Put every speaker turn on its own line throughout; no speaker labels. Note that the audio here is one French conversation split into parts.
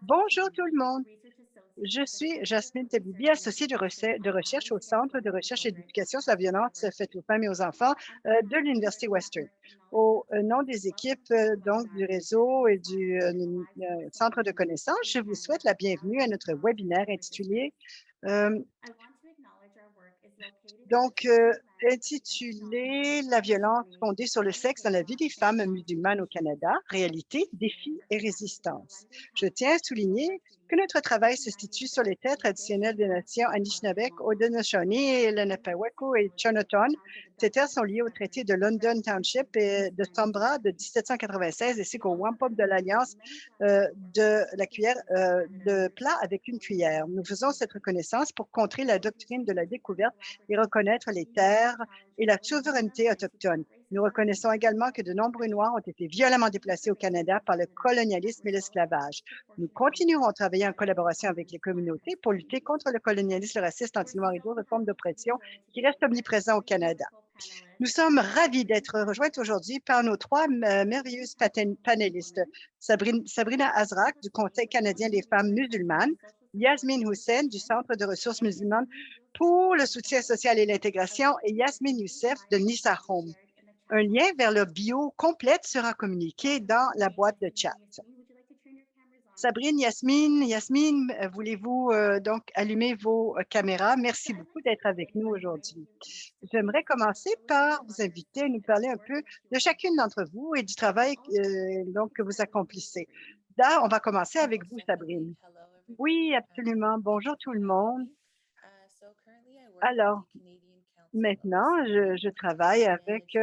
Bonjour tout le monde. Je suis Jasmine Tabibi, associée de recherche au Centre de recherche et d'éducation sur la violence faite aux femmes et aux enfants de l'Université Western. Au nom des équipes donc du réseau et du Centre de connaissances, je vous souhaite la bienvenue à notre webinaire intitulé euh, donc, intitulé «La violence fondée sur le sexe dans la vie des femmes musulmanes au Canada, réalité, défis et résistance». Je tiens à souligner que notre travail se situe sur les terres traditionnelles des nations Anishinabek, Haudenosaunee, Lenapewaco et Chinatown. Ces terres sont liées au traité de London Township et de Sombra de 1796 ainsi qu'au wampum de l'Alliance de la cuillère de plat avec une cuillère. Nous faisons cette reconnaissance pour contrer la doctrine de la découverte et reconnaître les terres et la souveraineté autochtone. Nous reconnaissons également que de nombreux Noirs ont été violemment déplacés au Canada par le colonialisme et l'esclavage. Nous continuerons à travailler en collaboration avec les communautés pour lutter contre le colonialisme, le racisme anti-noir et d'autres formes d'oppression qui restent omniprésents au Canada. Nous sommes ravis d'être rejointes aujourd'hui par nos trois merveilleuses panélistes. Sabrina Azrak du Conseil canadien des femmes musulmanes, Yasmine Hussein du Centre de ressources musulmanes pour le soutien social et l'intégration et Yasmine Youssef de Nissa Home. Un lien vers leur bio complète sera communiqué dans la boîte de chat. Sabrine, Yasmine, voulez-vous donc allumer vos caméras? Merci beaucoup d'être avec nous aujourd'hui. J'aimerais commencer par vous inviter à nous parler un peu de chacune d'entre vous et du travail donc, que vous accomplissez. Là, on va commencer avec vous, Sabrine. Oui, absolument. Bonjour tout le monde. Alors, maintenant, je travaille avec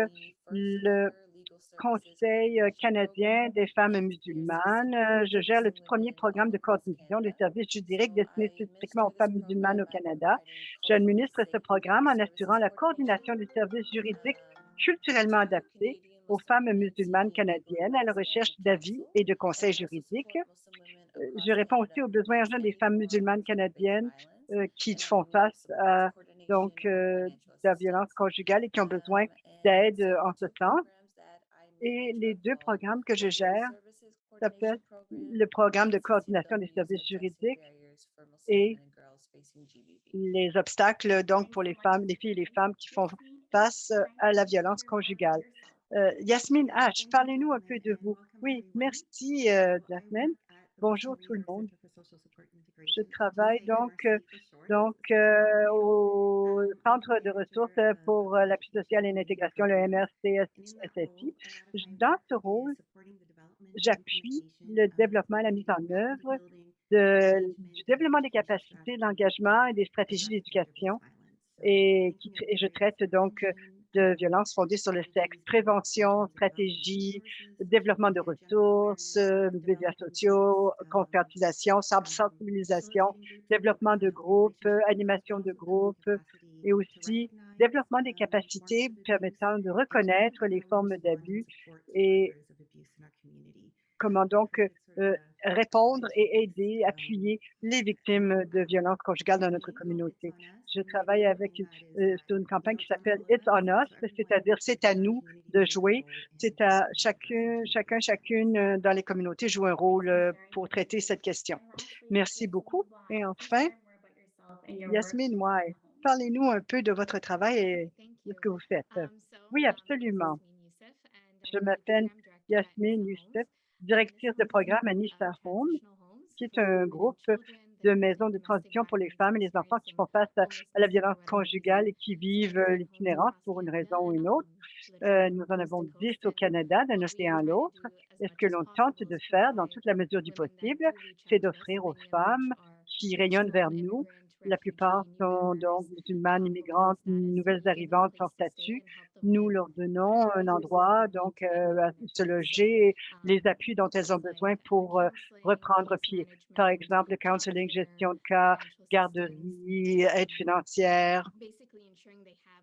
le Conseil canadien des femmes musulmanes. Je gère le tout premier programme de coordination des services juridiques destiné spécifiquement aux femmes musulmanes au Canada. J'administre ce programme en assurant la coordination des services juridiques culturellement adaptés aux femmes musulmanes canadiennes à la recherche d'avis et de conseils juridiques. Je réponds aussi aux besoins urgents des femmes musulmanes canadiennes qui font face à donc la violence conjugale et qui ont besoin d'aide en ce sens. Et les deux programmes que je gère s'appellent le programme de coordination des services juridiques et les obstacles donc pour les femmes, les filles et les femmes qui font face à la violence conjugale. Yasmine H, parlez-nous un peu de vous. Oui, merci Jasmine. Bonjour tout le monde. Je travaille au Centre de ressources pour l'appui social et l'intégration, le MRCSSI. Dans ce rôle, j'appuie le développement et la mise en œuvre du développement des capacités, de l'engagement et des stratégies d'éducation et je traite donc de violences fondées sur le sexe, prévention, stratégie, développement de ressources, médias sociaux, conscientisation, sensibilisation, développement de groupes, animation de groupes et aussi développement des capacités permettant de reconnaître les formes d'abus et comment donc répondre et aider, appuyer les victimes de violences conjugales dans notre communauté. Je travaille avec sur une campagne qui s'appelle It's on Us, c'est-à-dire c'est à nous de jouer. C'est à chacune dans les communautés joue un rôle pour traiter cette question. Merci beaucoup. Et enfin, Yasmine Ouai, parlez-nous un peu de votre travail et de ce que vous faites. Oui, absolument. Je m'appelle Yasmine Youssef, directrice de programme à Nissa Home, qui est un groupe de maisons de transition pour les femmes et les enfants qui font face à la violence conjugale et qui vivent l'itinérance pour une raison ou une autre. Nous en avons 10 au Canada, d'un océan à l'autre. Et ce que l'on tente de faire, dans toute la mesure du possible, c'est d'offrir aux femmes qui rayonnent vers nous. La plupart sont donc musulmanes, immigrantes, nouvelles arrivantes sans statut. Nous leur donnons un endroit donc à se loger, les appuis dont elles ont besoin pour reprendre pied. Par exemple, le counseling, gestion de cas, garderie, aide financière.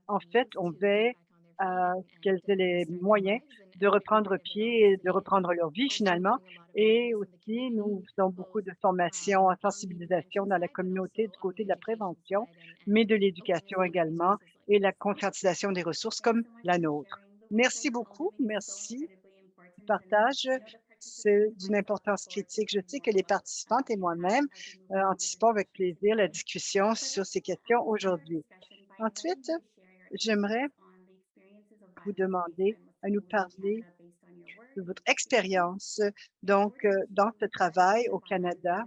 En fait, on veille à ce qu'elles aient les moyens de reprendre pied et de reprendre leur vie finalement. Et aussi, nous faisons beaucoup de formations en sensibilisation dans la communauté du côté de la prévention, mais de l'éducation également et la conscientisation des ressources comme la nôtre. Merci beaucoup. Merci du partage. C'est d'une importance critique. Je sais que les participantes et moi-même anticipons avec plaisir la discussion sur ces questions aujourd'hui. Ensuite, j'aimerais vous demander à nous parler de votre expérience dans ce travail au Canada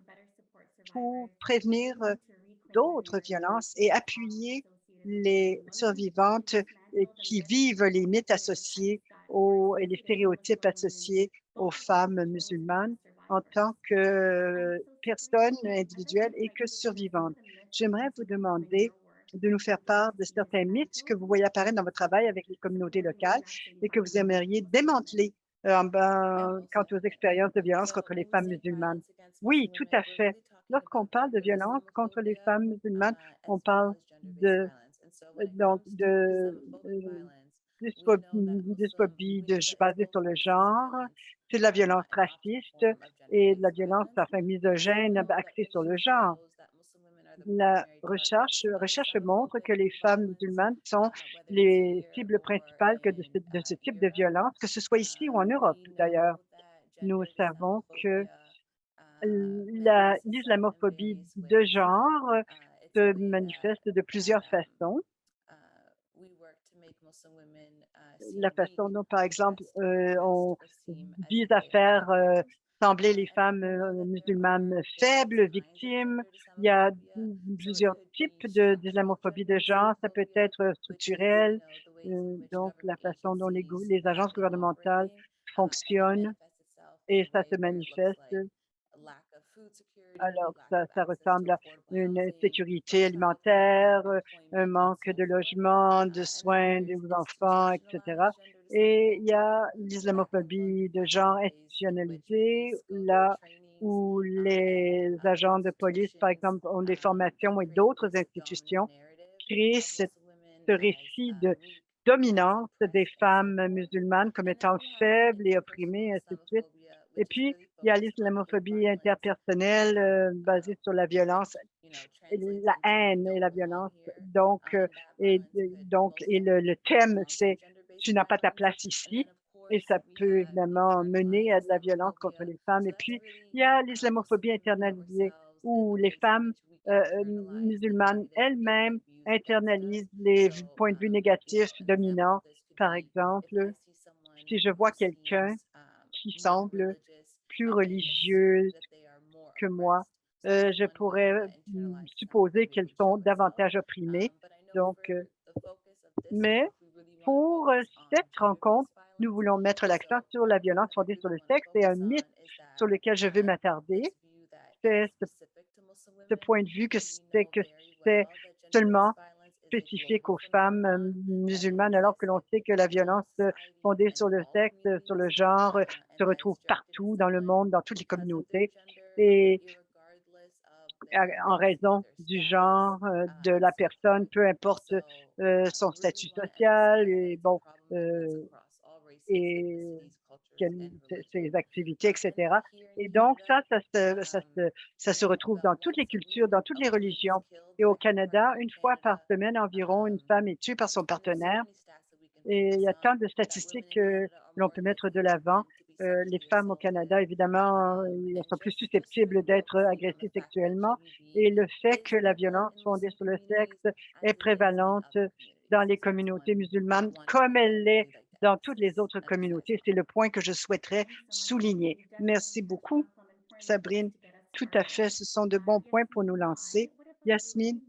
pour prévenir d'autres violences et appuyer les survivantes qui vivent les mythes associés et les stéréotypes associés aux femmes musulmanes en tant que personnes individuelles et que survivantes. J'aimerais vous demander de nous faire part de certains mythes que vous voyez apparaître dans votre travail avec les communautés locales et que vous aimeriez démanteler quant aux expériences de violence contre les femmes musulmanes. Oui, tout à fait. Lorsqu'on parle de violence contre les femmes musulmanes, on parle de dysphobie basée sur le genre, c'est de la violence raciste et de la violence misogène axée sur le genre. La recherche montre que les femmes musulmanes sont les cibles principales de ce type de violence, que ce soit ici ou en Europe d'ailleurs. Nous savons que l'islamophobie de genre se manifeste de plusieurs façons. La façon dont, par exemple, on vise à faire sembler les femmes musulmanes faibles, victimes. Il y a plusieurs types d'islamophobie de genre. Ça peut être structurel, donc la façon dont les agences gouvernementales fonctionnent et ça se manifeste. Alors, ça ressemble à une insécurité alimentaire, un manque de logement, de soins aux enfants, etc. Et il y a l'islamophobie de genre institutionnalisée, là où les agents de police, par exemple, ont des formations et d'autres institutions créent ce récit de dominance des femmes musulmanes comme étant faibles et opprimées, et ainsi de suite. Et puis, il y a l'islamophobie interpersonnelle basée sur la violence, et la haine et la violence. Le thème, c'est tu n'as pas ta place ici. Et ça peut évidemment mener à de la violence contre les femmes. Et puis, il y a l'islamophobie internalisée où les femmes musulmanes elles-mêmes internalisent les points de vue négatifs dominants. Par exemple, si je vois quelqu'un qui semble plus religieuse que moi, je pourrais supposer qu'elles sont davantage opprimées. Donc, mais pour cette rencontre, nous voulons mettre l'accent sur la violence fondée sur le sexe et un mythe sur lequel je veux m'attarder, c'est ce point de vue que c'est seulement spécifique aux femmes musulmanes, alors que l'on sait que la violence fondée sur le sexe, sur le genre, se retrouve partout dans le monde, dans toutes les communautés. Et en raison du genre de la personne, peu importe son statut social euh, et ses activités, etc. Et donc, ça se retrouve dans toutes les cultures, dans toutes les religions. Et au Canada, une fois par semaine environ, une femme est tuée par son partenaire. Et il y a tant de statistiques que l'on peut mettre de l'avant. Les femmes au Canada, évidemment, elles sont plus susceptibles d'être agressées sexuellement. Et le fait que la violence fondée sur le sexe est prévalente dans les communautés musulmanes, comme elle l'est dans toutes les autres communautés, c'est le point que je souhaiterais souligner. Merci beaucoup, Sabrine. Tout à fait, ce sont de bons points pour nous lancer. Yasmine,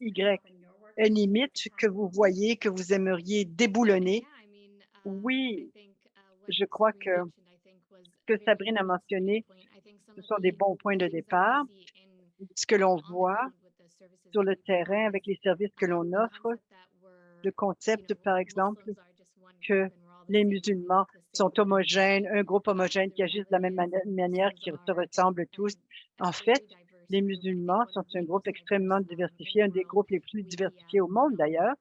Y, une limite que vous voyez, que vous aimeriez déboulonner. Oui, je crois que ce que Sabrine a mentionné, ce sont des bons points de départ. Ce que l'on voit sur le terrain avec les services que l'on offre, le concept, par exemple, que les musulmans sont homogènes, un groupe homogène qui agissent de la même manière, qui se ressemblent tous. En fait, les musulmans sont un groupe extrêmement diversifié, un des groupes les plus diversifiés au monde d'ailleurs.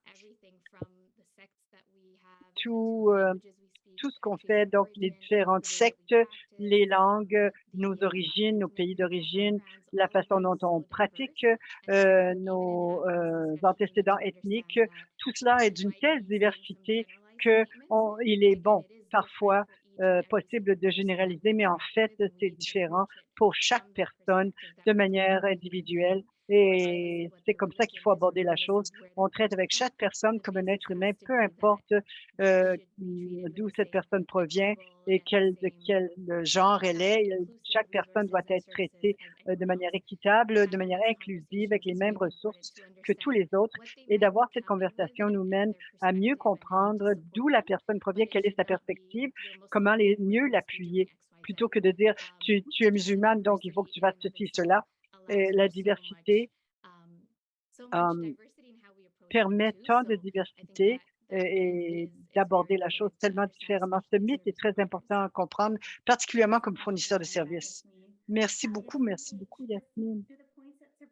Tout, tout ce qu'on fait, donc les différentes sectes, les langues, nos origines, nos pays d'origine, la façon dont on pratique nos antécédents ethniques, tout cela est d'une telle diversité qu'il est bon parfois possible de généraliser, mais en fait, c'est différent pour chaque personne de manière individuelle et c'est comme ça qu'il faut aborder la chose. On traite avec chaque personne comme un être humain, peu importe, d'où cette personne provient et de quel genre elle est. Chaque personne doit être traitée, de manière équitable, de manière inclusive, avec les mêmes ressources que tous les autres et d'avoir cette conversation nous mène à mieux comprendre d'où la personne provient, quelle est sa perspective, comment mieux l'appuyer, plutôt que de dire: «Tu es musulmane, donc il faut que tu fasses ceci, cela». La diversité, hem, permet tant de diversité et d'aborder la chose tellement différemment. Ce mythe est très important à comprendre, particulièrement comme fournisseur de services. Merci beaucoup Yasmine.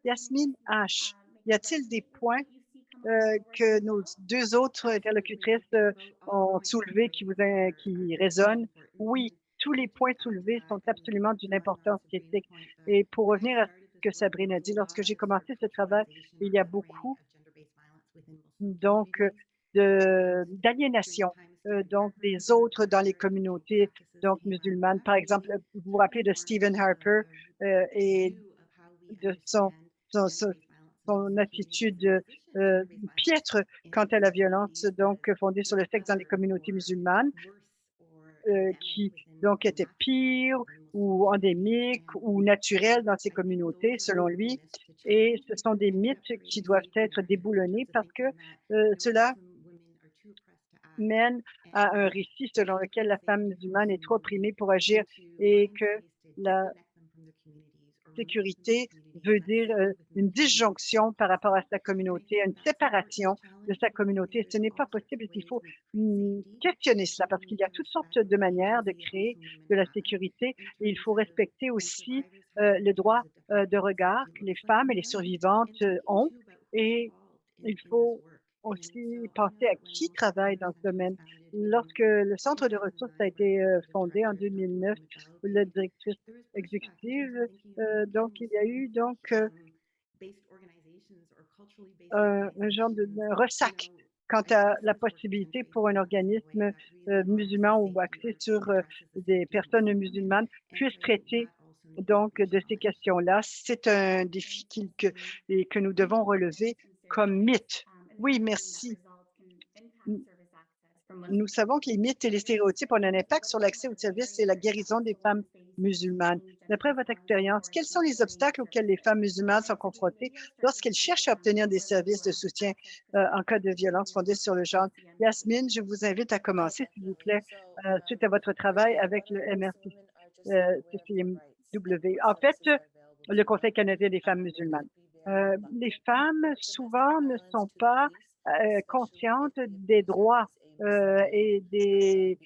Yasmine H, y a-t-il des points que nos 2 autres interlocutrices, ont soulevés qui résonnent. Oui, tous les points soulevés sont absolument d'une importance critique et pour revenir à ce que Sabrine a dit, lorsque j'ai commencé ce travail, il y a beaucoup donc d'aliénation, donc des autres dans les communautés donc musulmanes. Par exemple, vous vous rappelez de Stephen Harper, et de son son attitude, heu, piètre quant à la violence donc fondée sur le sexe dans les communautés musulmanes, qui donc était pire ou endémique ou naturelle dans ces communautés selon lui et ce sont des mythes qui doivent être déboulonnés parce que, cela mène à un récit selon lequel la femme musulmane est trop opprimée pour agir et que la sécurité veut dire, une disjonction par rapport à sa communauté, une séparation de sa communauté. Ce n'est pas possible, il faut, questionner cela parce qu'il y a toutes sortes de manières de créer de la sécurité et il faut respecter aussi, le droit, de regard que les femmes et les survivantes, ont et il faut aussi penser à qui travaille dans ce domaine. Lorsque le centre de ressources a été, fondé en 2009, la directrice exécutive, donc il y a eu donc, un genre de ressac quant à la possibilité pour un organisme, musulman ou axé sur, des personnes musulmanes puissent traiter donc de ces questions-là. C'est un défi que nous devons relever comme mythe. Oui, merci. Nous savons que les mythes et les stéréotypes ont un impact sur l'accès aux services et la guérison des femmes musulmanes. D'après votre expérience, quels sont les obstacles auxquels les femmes musulmanes sont confrontées lorsqu'elles cherchent à obtenir des services de soutien en cas de violence fondée sur le genre? Yasmine, je vous invite à commencer, s'il vous plaît, suite à votre travail avec le MRC, CCMW. En fait, le Conseil canadien des femmes musulmanes. Les femmes, souvent, ne sont pas conscientes des droits et des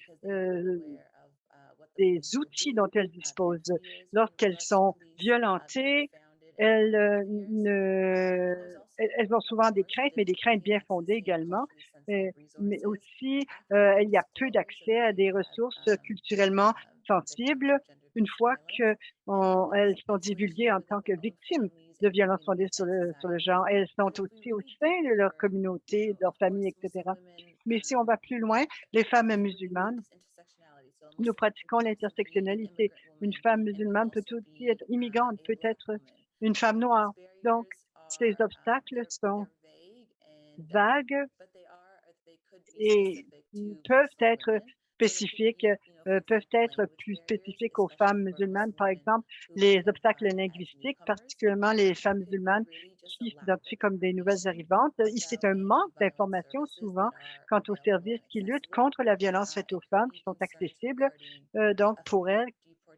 outils dont elles disposent. Lorsqu'elles sont violentées, elles, elles ont souvent des craintes, mais des craintes bien fondées également, mais aussi, il y a peu d'accès à des ressources culturellement sensibles une fois qu'elles sont divulguées en tant que victimes de violences fondées sur le genre. Elles sont aussi au sein de leur communauté, de leur famille, et cetera. Mais si on va plus loin, les femmes musulmanes, nous pratiquons l'intersectionnalité. Une femme musulmane peut aussi être immigrante, peut être une femme noire. Donc, ces obstacles sont vagues et peuvent être spécifiques, peuvent être plus spécifiques aux femmes musulmanes. Par exemple, les obstacles linguistiques, particulièrement les femmes musulmanes qui s'identifient comme des nouvelles arrivantes. C'est un manque d'informations souvent quant aux services qui luttent contre la violence faite aux femmes, qui sont accessibles, donc pour elles,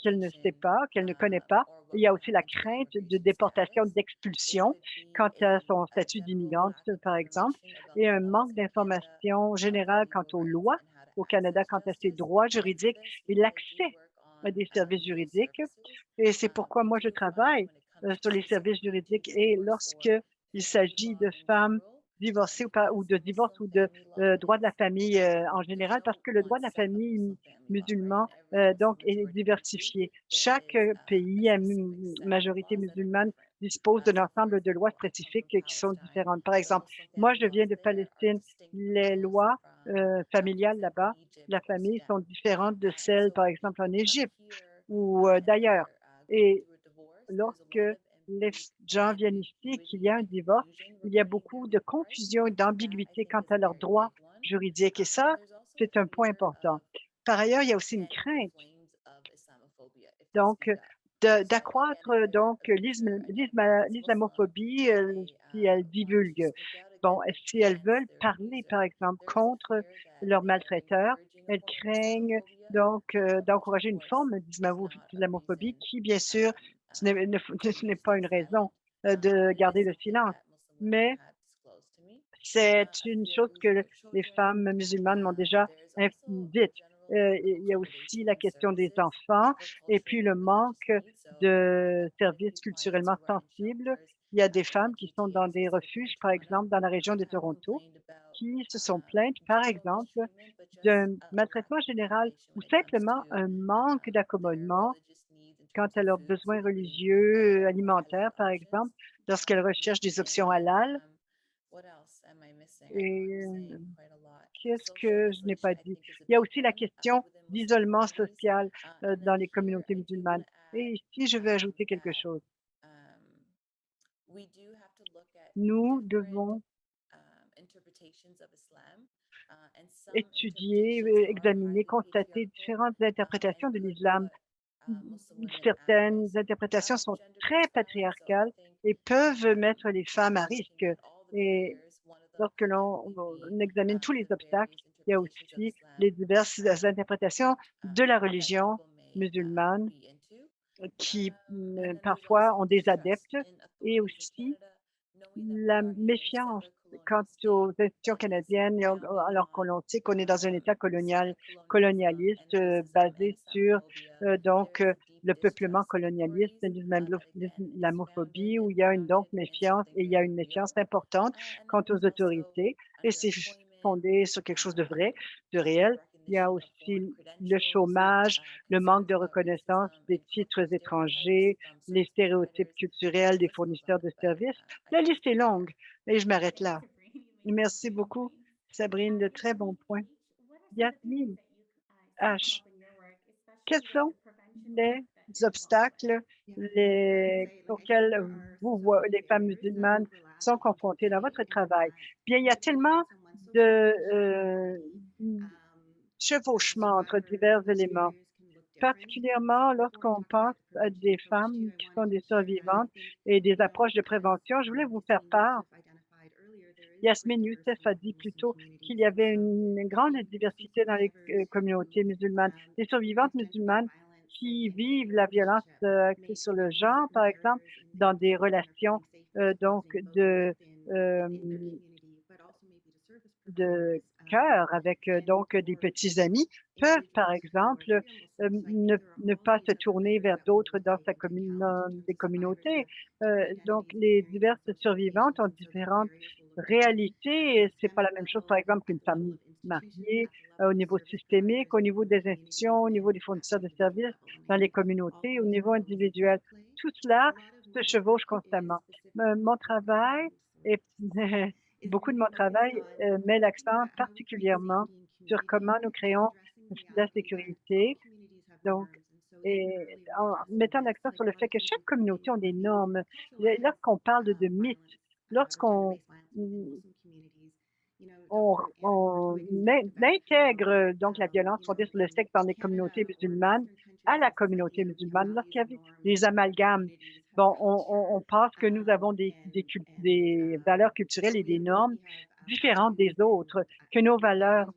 qu'elle ne sait pas, qu'elle ne connaît pas. Il y a aussi la crainte de déportation, d'expulsion quant à son statut d'immigrante, par exemple, et un manque d'information générale quant aux lois au Canada, quant à ses droits juridiques et l'accès à des services juridiques. Et c'est pourquoi moi je travaille sur les services juridiques et lorsque il s'agit de femmes divorcer ou de divorce ou de droit de la famille en général, parce que le droit de la famille musulman donc est diversifié. Chaque pays à majorité musulmane dispose d'un ensemble de lois spécifiques qui sont différentes. Par exemple, moi, je viens de Palestine. Les lois familiales là-bas, la famille, sont différentes de celles, par exemple, en Égypte ou d'ailleurs. Et lorsque les gens viennent ici et qu'il y a un divorce, il y a beaucoup de confusion et d'ambiguïté quant à leurs droits juridiques. Et ça, c'est un point important. Par ailleurs, il y a aussi une crainte, donc, d'accroître donc l'islamophobie si elles divulguent. Bon, si elles veulent parler, par exemple, contre leurs maltraiteurs, elles craignent donc d'encourager une forme d'islamophobie qui, bien sûr, ce n'est pas une raison de garder le silence. Mais c'est une chose que les femmes musulmanes m'ont déjà dite. Il y a aussi la question des enfants et puis le manque de services culturellement sensibles. Il y a des femmes qui sont dans des refuges, par exemple, dans la région de Toronto, qui se sont plaintes, par exemple, d'un maltraitement général ou simplement un manque d'accommodement quant à leurs besoins religieux, alimentaires, par exemple, lorsqu'elles recherchent des options halal. Et qu'est-ce que je n'ai pas dit? Il y a aussi la question d'isolement social dans les communautés musulmanes. Et ici, je veux ajouter quelque chose. Nous devons étudier, examiner, constater différentes interprétations de l'islam. Certaines interprétations sont très patriarcales et peuvent mettre les femmes à risque. Et lorsque l'on examine tous les obstacles, il y a aussi les diverses interprétations de la religion musulmane qui parfois ont des adeptes et aussi la méfiance quant aux institutions canadiennes, alors que l'on sait qu'on est dans un État colonialiste basé sur le peuplement colonialiste, l'islamophobie, où il y a une donc méfiance et il y a une méfiance importante quant aux autorités et c'est fondé sur quelque chose de vrai, de réel. Il y a aussi le chômage, le manque de reconnaissance des titres étrangers, les stéréotypes culturels des fournisseurs de services. La liste est longue et je m'arrête là. Merci beaucoup, Sabrine, de très bons points. Yasmine H. Quels sont les obstacles auxquels les femmes musulmanes sont confrontées dans votre travail? Bien, il y a tellement de chevauchements entre divers éléments, particulièrement lorsqu'on pense à des femmes qui sont des survivantes et des approches de prévention. Je voulais vous faire part. Yasmine Youssef a dit plus tôt qu'il y avait une grande diversité dans les communautés musulmanes. Les survivantes musulmanes qui vivent la violence axée sur le genre, par exemple, dans des relations donc euh, de cœur avec donc des petits amis peuvent, par exemple, ne pas se tourner vers d'autres dans des communautés. Donc, les diverses survivantes ont différentes réalités et c'est pas la même chose, par exemple, qu'une famille mariée au niveau systémique, au niveau des institutions, au niveau des fournisseurs de services dans les communautés, au niveau individuel. Tout cela se chevauche constamment. Mon travail est beaucoup de mon travail met l'accent particulièrement sur comment nous créons la sécurité, donc, et en mettant l'accent sur le fait que chaque communauté a des normes. Lorsqu'on parle de mythes, lorsqu'on intègre donc la violence fondée sur le sexe dans les communautés musulmanes à la communauté musulmane, lorsqu'il y avait des amalgames, bon, on pense que nous avons des valeurs culturelles et des normes différentes des autres, que nos valeurs,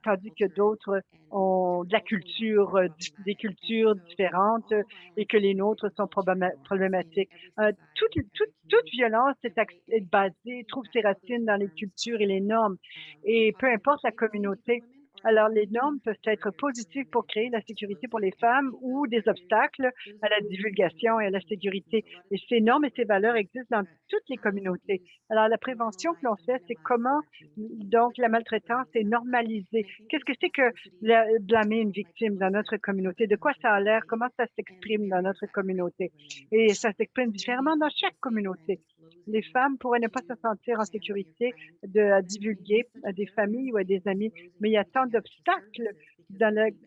tandis que d'autres ont de la culture, des cultures différentes et que les nôtres sont problématiques. Toute violence est basée, trouve ses racines dans les cultures et les normes. Et peu importe la communauté, Alors, les normes peuvent être positives pour créer la sécurité pour les femmes ou des obstacles à la divulgation et à la sécurité. Et ces normes et ces valeurs existent dans toutes les communautés. Alors, la prévention que l'on fait, c'est comment donc la maltraitance est normalisée. Qu'est-ce que c'est que blâmer une victime dans notre communauté? De quoi ça a l'air? Comment ça s'exprime dans notre communauté? Et ça s'exprime différemment dans chaque communauté. Les femmes pourraient ne pas se sentir en sécurité à divulguer à des familles ou à des amis, mais il y a tant d'obstacles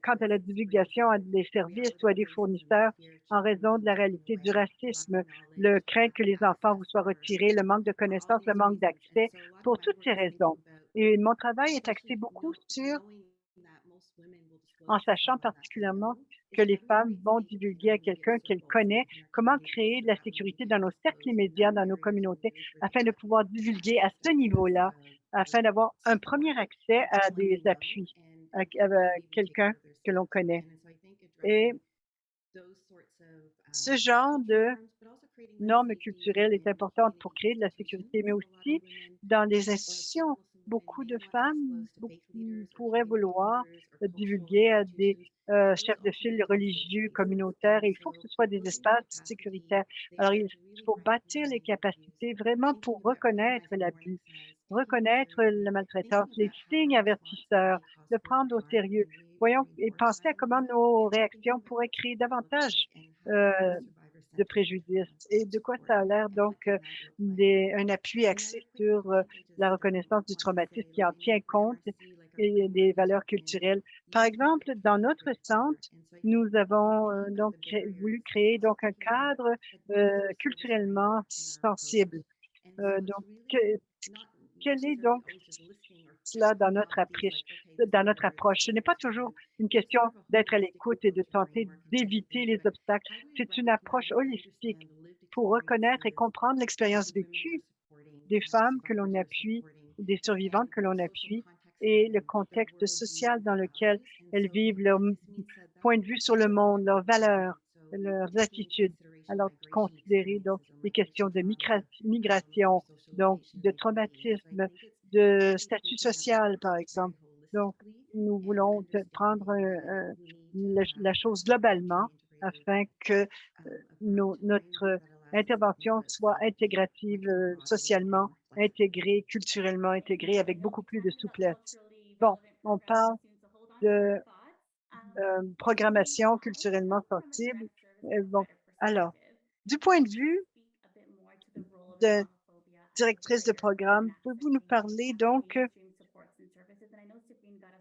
quant à la divulgation à des services ou à des fournisseurs en raison de la réalité du racisme, le crainte que les enfants vous soient retirés, le manque de connaissances, le manque d'accès, pour toutes ces raisons. Et mon travail est axé beaucoup en sachant particulièrement que les femmes vont divulguer à quelqu'un qu'elles connaissent, comment créer de la sécurité dans nos cercles immédiats, dans nos communautés, afin de pouvoir divulguer à ce niveau-là, afin d'avoir un premier accès à des appuis, à quelqu'un que l'on connaît. Et ce genre de normes culturelles est importante pour créer de la sécurité, mais aussi dans les institutions. Beaucoup de femmes pourraient vouloir divulguer à des chefs de file religieux, communautaires, et il faut que ce soit des espaces sécuritaires. Alors, il faut bâtir les capacités vraiment pour reconnaître l'abus, reconnaître la maltraitance, les signes avertisseurs, le prendre au sérieux. Voyons et penser à comment nos réactions pourraient créer davantage euh, de préjudice et de quoi ça a l'air donc un appui axé sur la reconnaissance du traumatisme qui en tient compte et des valeurs culturelles. Par exemple, dans notre centre, nous avons donc voulu créer donc un cadre culturellement sensible. Donc, quel est donc cela dans notre approche? Ce n'est pas toujours une question d'être à l'écoute et de tenter d'éviter les obstacles. C'est une approche holistique pour reconnaître et comprendre l'expérience vécue des femmes que l'on appuie, des survivantes que l'on appuie et le contexte social dans lequel elles vivent, leur point de vue sur le monde, leurs valeurs, leurs attitudes. Alors, considérer donc les questions de migration, donc de traumatisme, de statut social, par exemple. Donc, nous voulons prendre la chose globalement afin que notre intervention soit intégrative socialement, intégrée, culturellement intégrée, avec beaucoup plus de souplesse. Bon, on parle de programmation culturellement sensible. Bon, alors, du point de vue de directrice de programme, pouvez-vous nous parler donc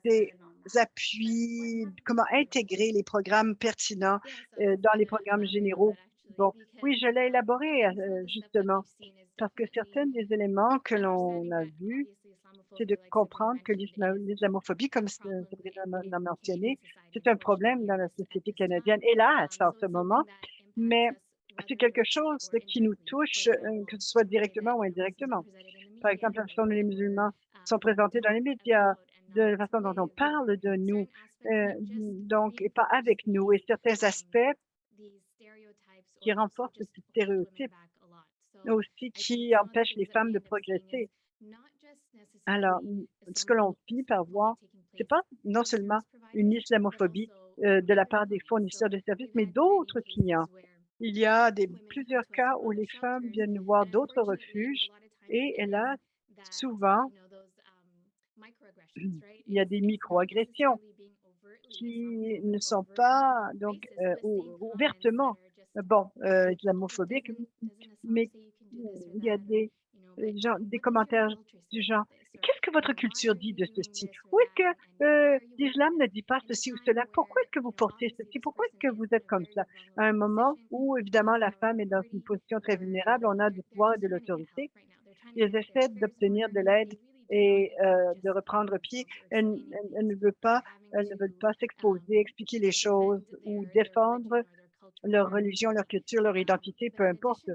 des appuis, comment intégrer les programmes pertinents dans les programmes généraux? Bon, oui, je l'ai élaboré justement parce que certains des éléments que l'on a vus, c'est de comprendre que l'islamophobie, comme Sabrina l'a mentionné, c'est un problème dans la société canadienne, hélas, en ce moment, mais c'est quelque chose qui nous touche, que ce soit directement ou indirectement. Par exemple, la façon dont les musulmans sont présentés dans les médias, de la façon dont on parle de nous, donc, et pas avec nous, et certains aspects qui renforcent ces stéréotypes aussi, qui empêchent les femmes de progresser. Alors, ce que l'on finit par voir, c'est pas non seulement une islamophobie de la part des fournisseurs de services, mais d'autres clients. Il y a plusieurs cas où les femmes viennent voir d'autres refuges et hélas, souvent, il y a des microagressions qui ne sont pas donc ouvertement bon islamophobiques, mais il y a des commentaires du genre: «Qu'est-ce que votre culture dit de ceci? Où est-ce que l'islam ne dit pas ceci ou cela? Pourquoi est-ce que vous portez ceci? Pourquoi est-ce que vous êtes comme ça?» À un moment où évidemment la femme est dans une position très vulnérable, on a du pouvoir et de l'autorité. Ils essaient d'obtenir de l'aide et de reprendre pied. Elles ne veulent pas s'exposer, expliquer les choses ou défendre leur religion, leur culture, leur identité, peu importe.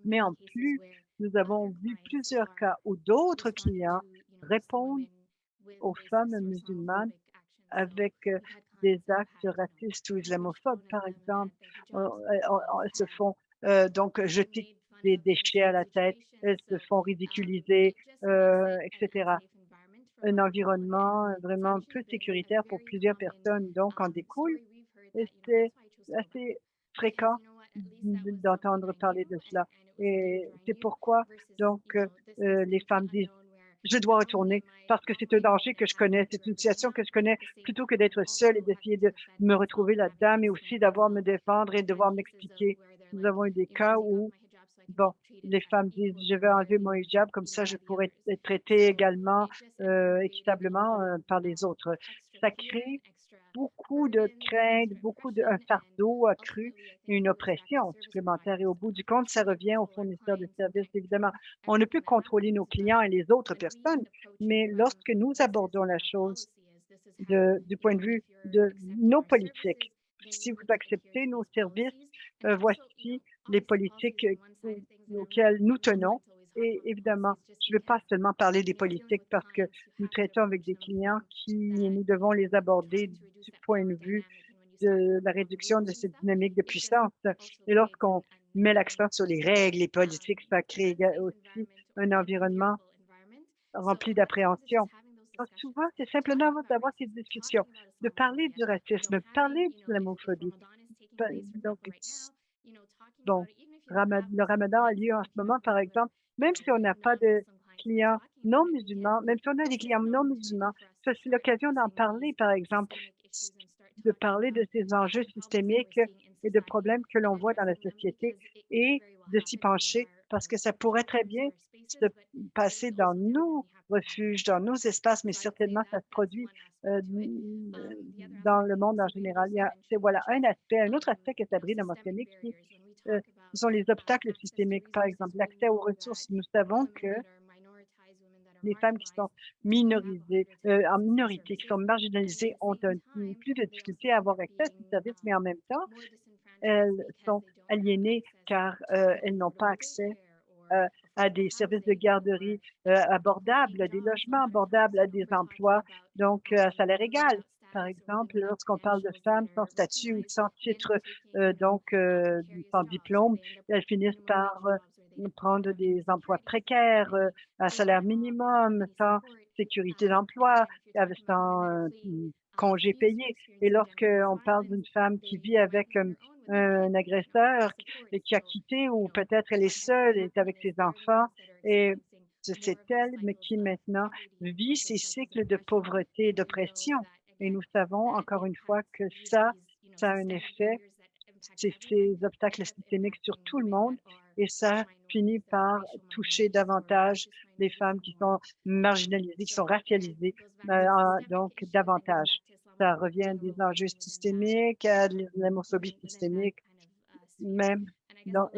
Mais en plus, nous avons vu plusieurs cas où d'autres clients répondent aux femmes musulmanes avec des actes racistes ou islamophobes, par exemple. Elles se font donc jeter des déchets à la tête, elles se font ridiculiser, etc. un environnement vraiment peu sécuritaire pour plusieurs personnes. Donc, en découle et c'est assez fréquent d'entendre parler de cela et c'est pourquoi donc les femmes disent: «Je dois retourner parce que c'est un danger que je connais, c'est une situation que je connais», plutôt que d'être seule et d'essayer de me retrouver là-dedans, mais aussi d'avoir à me défendre et devoir m'expliquer. Nous avons eu des cas où, bon, les femmes disent: «Je vais enlever mon hijab, comme ça je pourrai être traitée également, équitablement, par les autres». Ça crée beaucoup de craintes, beaucoup de un fardeau accru et une oppression supplémentaire et au bout du compte, ça revient aux fournisseurs de services, évidemment. On ne peut contrôler nos clients et les autres personnes, mais lorsque nous abordons la chose du point de vue de nos politiques, si vous acceptez nos services, voici les politiques, auxquelles nous tenons et évidemment, je ne veux pas seulement parler des politiques parce que nous traitons avec des clients qui nous devons les aborder du point de vue de la réduction de cette dynamique de puissance et lorsqu'on met l'accent sur les règles, les politiques, ça crée aussi un environnement rempli d'appréhension. Donc souvent, c'est simplement d'avoir ces discussions, de parler du racisme, parler de l'islamophobie. Pa donc bon, le ramadan a lieu en ce moment, par exemple, même si on n'a pas de clients non musulmans, même si on a des clients non musulmans, ça c'est l'occasion d'en parler, par exemple, s de parler de ces enjeux systémiques et de problèmes que l'on voit dans la société et de s'y pencher parce que ça pourrait très bien se passer dans nos refuges, dans nos espaces, mais certainement ça se produit, dans le monde en général. Il y a c'est voilà un autre aspect que Sabrine a mentionné qui Heu, ce sont les obstacles systémiques. Par exemple, l'accès aux ressources. Nous savons que les femmes qui sont minorisées, en minorité, qui sont marginalisées ont plus de difficultés à avoir accès à ces services, mais en même temps, elles sont aliénées car, elles n'ont pas accès, heu, à des services de garderie, abordables, à des logements abordables, à des emplois, donc à salaire égal. Par exemple, lorsqu'on parle de femmes sans statut ou sans titre, sans diplôme, elles finissent par, prendre des emplois précaires, à salaire minimum, sans sécurité d'emploi, sans, congés payés et lorsqu'on parle d'une femme qui vit avec, un agresseur et qui a quitté ou peut-être elle est seule, elle est avec ses enfants et c'est elle, mais qui maintenant vit ces cycles de pauvreté et d'oppression et nous savons encore une fois que ça a un effet, ces obstacles systémiques sur tout le monde et ça finit par toucher davantage les femmes qui sont marginalisées, qui sont racialisées, donc davantage. Ça revient à des enjeux systémiques, à de l'islamophobie systémique, même dans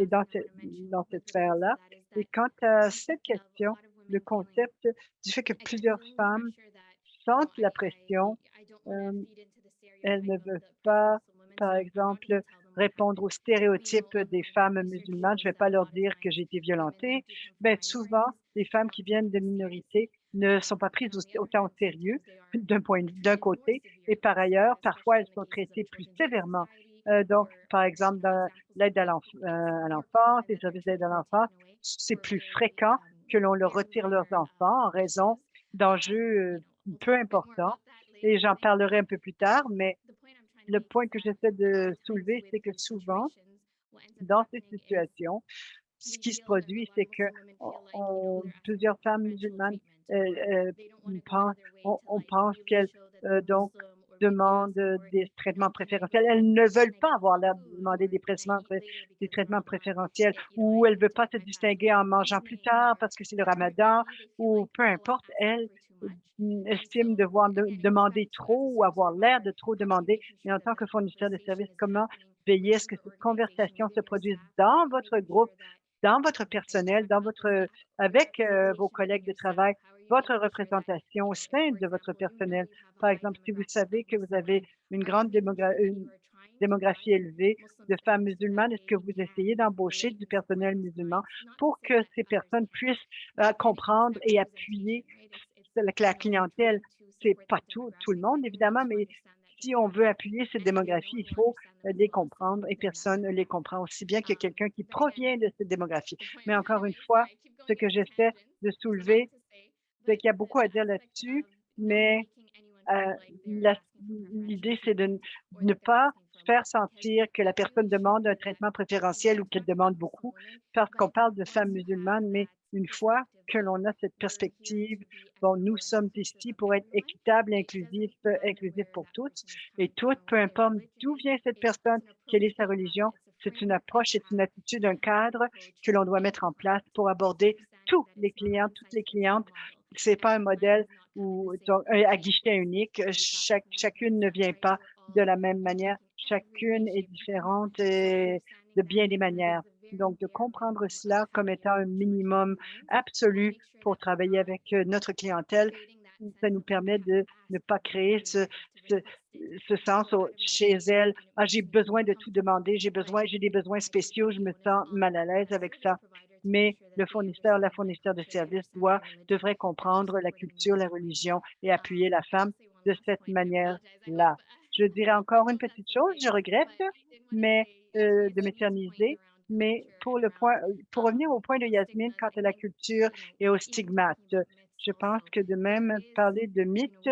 cette sphère-là et quant à cette question, le concept du fait que plusieurs femmes sentent la pression, hem, elles ne veulent pas, par exemple, répondre aux stéréotypes des femmes musulmanes. Je ne vais pas leur dire que j'ai été violentée. Ben souvent, les femmes qui viennent de minorités ne sont pas prises autant au sérieux d'un côté et par ailleurs, parfois, elles sont traitées plus sévèrement. Donc, par exemple, dans l'aide à l'enfance, les services d'aide à l'enfance, c'est plus fréquent que l'on leur retire leurs enfants en raison d'enjeux, peu importants et j'en parlerai un peu plus tard, mais le point que j'essaie de soulever, c'est que souvent, dans ces situations, ce qui se produit, c'est que plusieurs femmes musulmanes, pensent on pense qu'elles, donc demandent, des traitements préférentiels. Elles ne veulent pas avoir l'air de demander des traitements préférentiels ou elles ne veulent pas se distinguer en mangeant plus tard parce que c'est le ramadan ou peu importe. Elles, estiment devoir demander trop ou avoir l'air de trop demander. Mais en tant que fournisseur de services, comment veiller à ce que cette conversation se produise dans votre groupe, dans votre personnel, avec, vos collègues de travail, votre représentation au sein de votre personnel. Par exemple, si vous savez que vous avez une démographie élevée de femmes musulmanes, est-ce que vous essayez d'embaucher du personnel musulman pour que ces personnes puissent, comprendre et appuyer la clientèle? C'est pas tout le monde évidemment, mais si on veut appuyer cette démographie, il faut, les comprendre et personne ne les comprend aussi bien que quelqu'un qui provient de cette démographie. Mais encore une fois, ce que j'essaie de soulever, Fait qu'il y a beaucoup à dire là-dessus, mais Heu, la l'idée, c'est de ne pas faire sentir que la personne demande un traitement préférentiel ou qu'elle demande beaucoup, parce qu'on parle de femmes musulmanes, mais une fois que l'on a cette perspective, bon, nous sommes ici pour être équitables, inclusifs pour tous et toutes, peu importe d'où vient cette personne, quelle est sa religion, c'est une approche, c'est une attitude, un cadre que l'on doit mettre en place pour aborder tous les clients, toutes les clientes. C'est pas un modèle ou donc à guichet unique, chacune ne vient pas de la même manière, chacune est différente et de bien des manières. Donc de comprendre cela comme étant un minimum absolu pour travailler avec, notre clientèle, ça nous permet de ne pas créer ce ce sens au chez elle: «Ah, j'ai besoin de tout demander, j'ai des besoins spéciaux, je me sens mal à l'aise avec ça». Mais le fournisseur, la fournisseur de services devrait comprendre la culture, la religion et appuyer la femme de cette manière-là. Je dirais encore une petite chose, je regrette, mais de m'éterniser, mais pour revenir au point de Yasmine quant à la culture et aux stigmates, je pense que de même parler de mythes,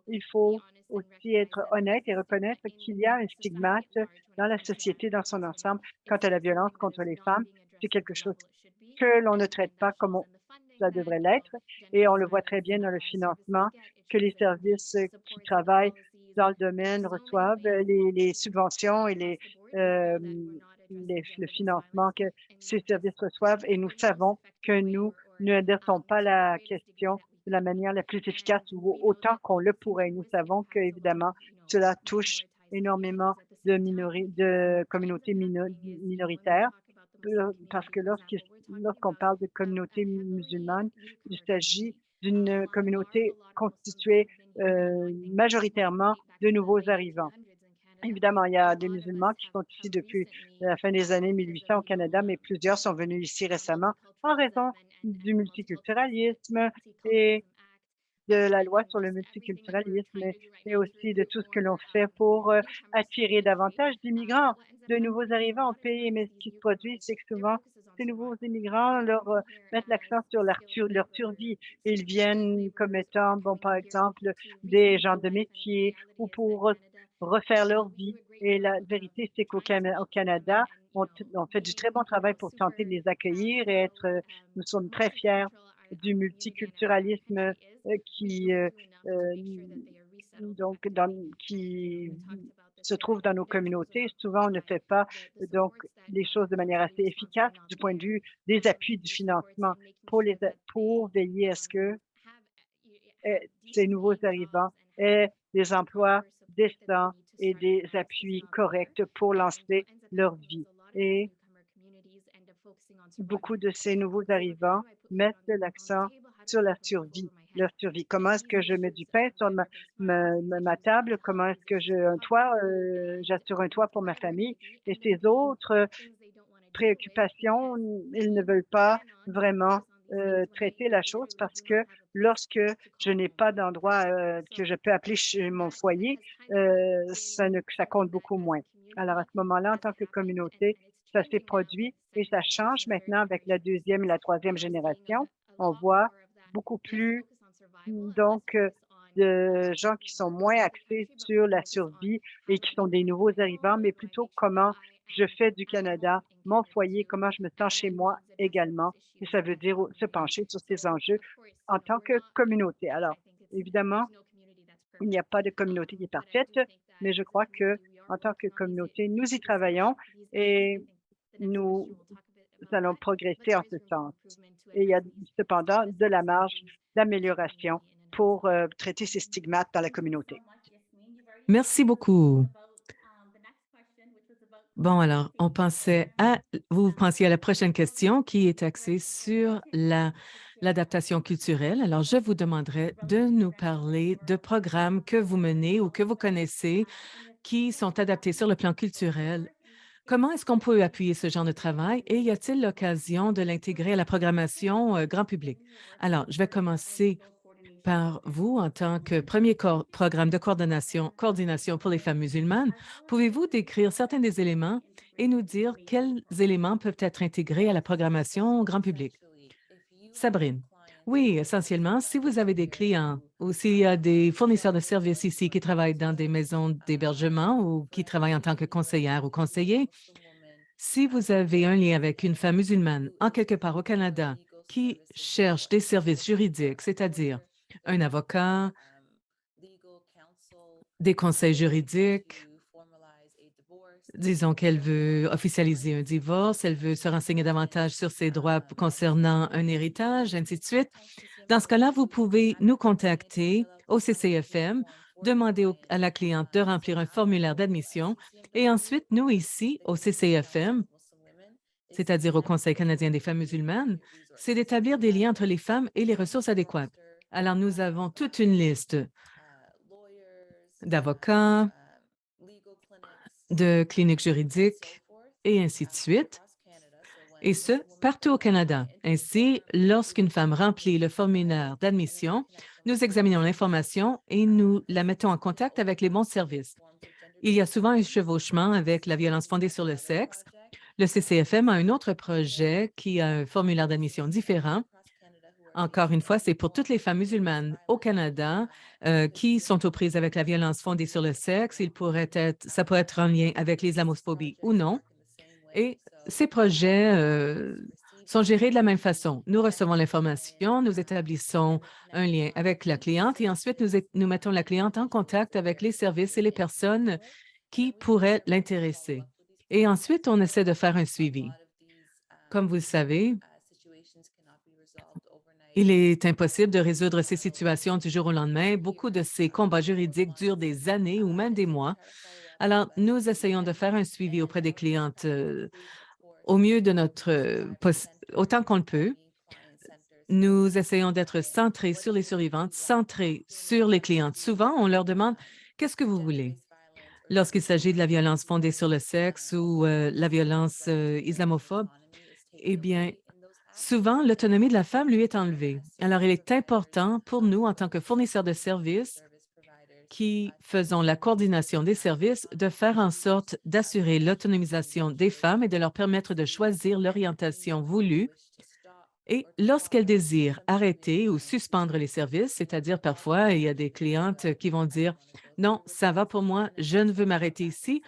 il faut aussi être honnête et reconnaître qu'il y a un stigmate dans la société dans son ensemble quant à la violence contre les femmes. C'est quelque chose que l'on ne traite pas comme ça devrait l'être et on le voit très bien dans le financement que les services qui travaillent dans le domaine reçoivent, les subventions et le financement que ces services reçoivent et nous savons que nous n'adressons pas la question de la manière la plus efficace ou autant qu'on le pourrait. Nous savons qu'évidemment, cela touche énormément de communautés minoritaires, parce que lorsqu'on parle de communauté musulmane, il s'agit d'une communauté constituée, majoritairement de nouveaux arrivants. Évidemment, il y a des musulmans qui sont ici depuis la fin des années 1800 au Canada, mais plusieurs sont venus ici récemment en raison du multiculturalisme et de la loi sur le multiculturalisme et aussi de tout ce que l'on fait pour, attirer davantage d'immigrants, de nouveaux arrivants au pays. Mais ce qui se produit, c'est que souvent, ces nouveaux immigrants mettent l'accent sur leur survie. Ils viennent comme étant, bon, par exemple, des gens de métier ou pour refaire leur vie et la vérité, c'est au Canada, on fait du très bon travail pour tenter de les accueillir et être, nous sommes très fiers du multiculturalisme qui, donc qui se trouve dans nos communautés. Souvent, on ne fait pas donc les choses de manière assez efficace du point de vue des appuis du financement pour veiller à ce que, ces nouveaux arrivants aient des emplois décents et des appuis corrects pour lancer leur vie et beaucoup de ces nouveaux arrivants mettent l'accent sur la survie, leur survie. Comment est-ce que je mets du pain sur ma table? Comment est-ce que j'assure un toit pour ma famille? Et ces autres préoccupations, ils ne veulent pas vraiment, traiter la chose parce que lorsque je n'ai pas d'endroit, que je peux appeler chez mon foyer, ça compte beaucoup moins. Alors à ce moment-là, en tant que communauté, ça s'est produit et ça change maintenant avec la deuxième et la troisième génération. On voit beaucoup plus donc de gens qui sont moins axés sur la survie et qui sont des nouveaux arrivants, mais plutôt comment je fais du Canada mon foyer, comment je me sens chez moi également et ça veut dire se pencher sur ces enjeux en tant que communauté. Alors, évidemment, il n'y a pas de communauté qui est parfaite, mais je crois que en tant que communauté, nous y travaillons et nous allons progresser en ce sens. Et il y a cependant de la marge d'amélioration pour, traiter ces stigmates dans la communauté.
Merci beaucoup. Bon, alors, vous pensiez à la prochaine question qui est axée sur l'adaptation culturelle. Alors, je vous demanderai de nous parler de programmes que vous menez ou que vous connaissez qui sont adaptés sur le plan culturel. Comment est-ce qu'on peut appuyer ce genre de travail et y a-t-il l'occasion de l'intégrer à la programmation grand public? Alors, je vais commencer par vous en tant que premier programme de coordination pour les femmes musulmanes. Pouvez-vous décrire certains des éléments et nous dire quels éléments peuvent être intégrés à la programmation grand public? Sabrine. Oui, essentiellement, si vous avez des clients ou s'il y a des fournisseurs de services ici qui travaillent dans des maisons d'hébergement ou qui travaillent en tant que conseillère ou conseiller, si vous avez un lien avec une femme musulmane en quelque part au Canada qui cherche des services juridiques, c'est-à-dire un avocat, des conseils juridiques, disons qu'elle veut officialiser un divorce, elle veut se renseigner davantage sur ses droits concernant un héritage, ainsi de suite. Dans ce cas-là, vous pouvez nous contacter au CCFM, demander à la cliente de remplir un formulaire d'admission et ensuite, nous ici, au CCFM, c'est-à-dire au Conseil canadien des femmes musulmanes, c'est d'établir des liens entre les femmes et les ressources adéquates. Alors, nous avons toute une liste d'avocats, de cliniques juridiques et ainsi de suite, et ce, partout au Canada. Ainsi, lorsqu'une femme remplit le formulaire d'admission, nous examinons l'information et nous la mettons en contact avec les bons services. Il y a souvent un chevauchement avec la violence fondée sur le sexe. Le CCFM a un autre projet qui a un formulaire d'admission différent. Encore une fois, c'est pour toutes les femmes musulmanes au Canada qui sont aux prises avec la violence fondée sur le sexe. Ça pourrait être en lien avec l'islamophobie ou non. Et ces projets sont gérés de la même façon. Nous recevons l'information, nous établissons un lien avec la cliente et ensuite nous mettons la cliente en contact avec les services et les personnes qui pourraient l'intéresser. Et ensuite, on essaie de faire un suivi. Comme vous le savez, il est impossible de résoudre ces situations du jour au lendemain. Beaucoup de ces combats juridiques durent des années ou même des mois. Alors, nous essayons de faire un suivi auprès des clientes au mieux de autant qu'on le peut. Nous essayons d'être centrés sur les survivantes, centrés sur les clientes. Souvent, on leur demande qu'est-ce que vous voulez lorsqu'il s'agit de la violence fondée sur le sexe ou la violence islamophobe. Eh bien, souvent, l'autonomie de la femme lui est enlevée. Alors, il est important pour nous, en tant que fournisseurs de services, qui faisons la coordination des services, de faire en sorte d'assurer l'autonomisation des femmes et de leur permettre de choisir l'orientation voulue. Et lorsqu'elles désirent arrêter ou suspendre les services, c'est-à-dire parfois, il y a des clientes qui vont dire, non, ça va pour moi, je ne veux m'arrêter ici.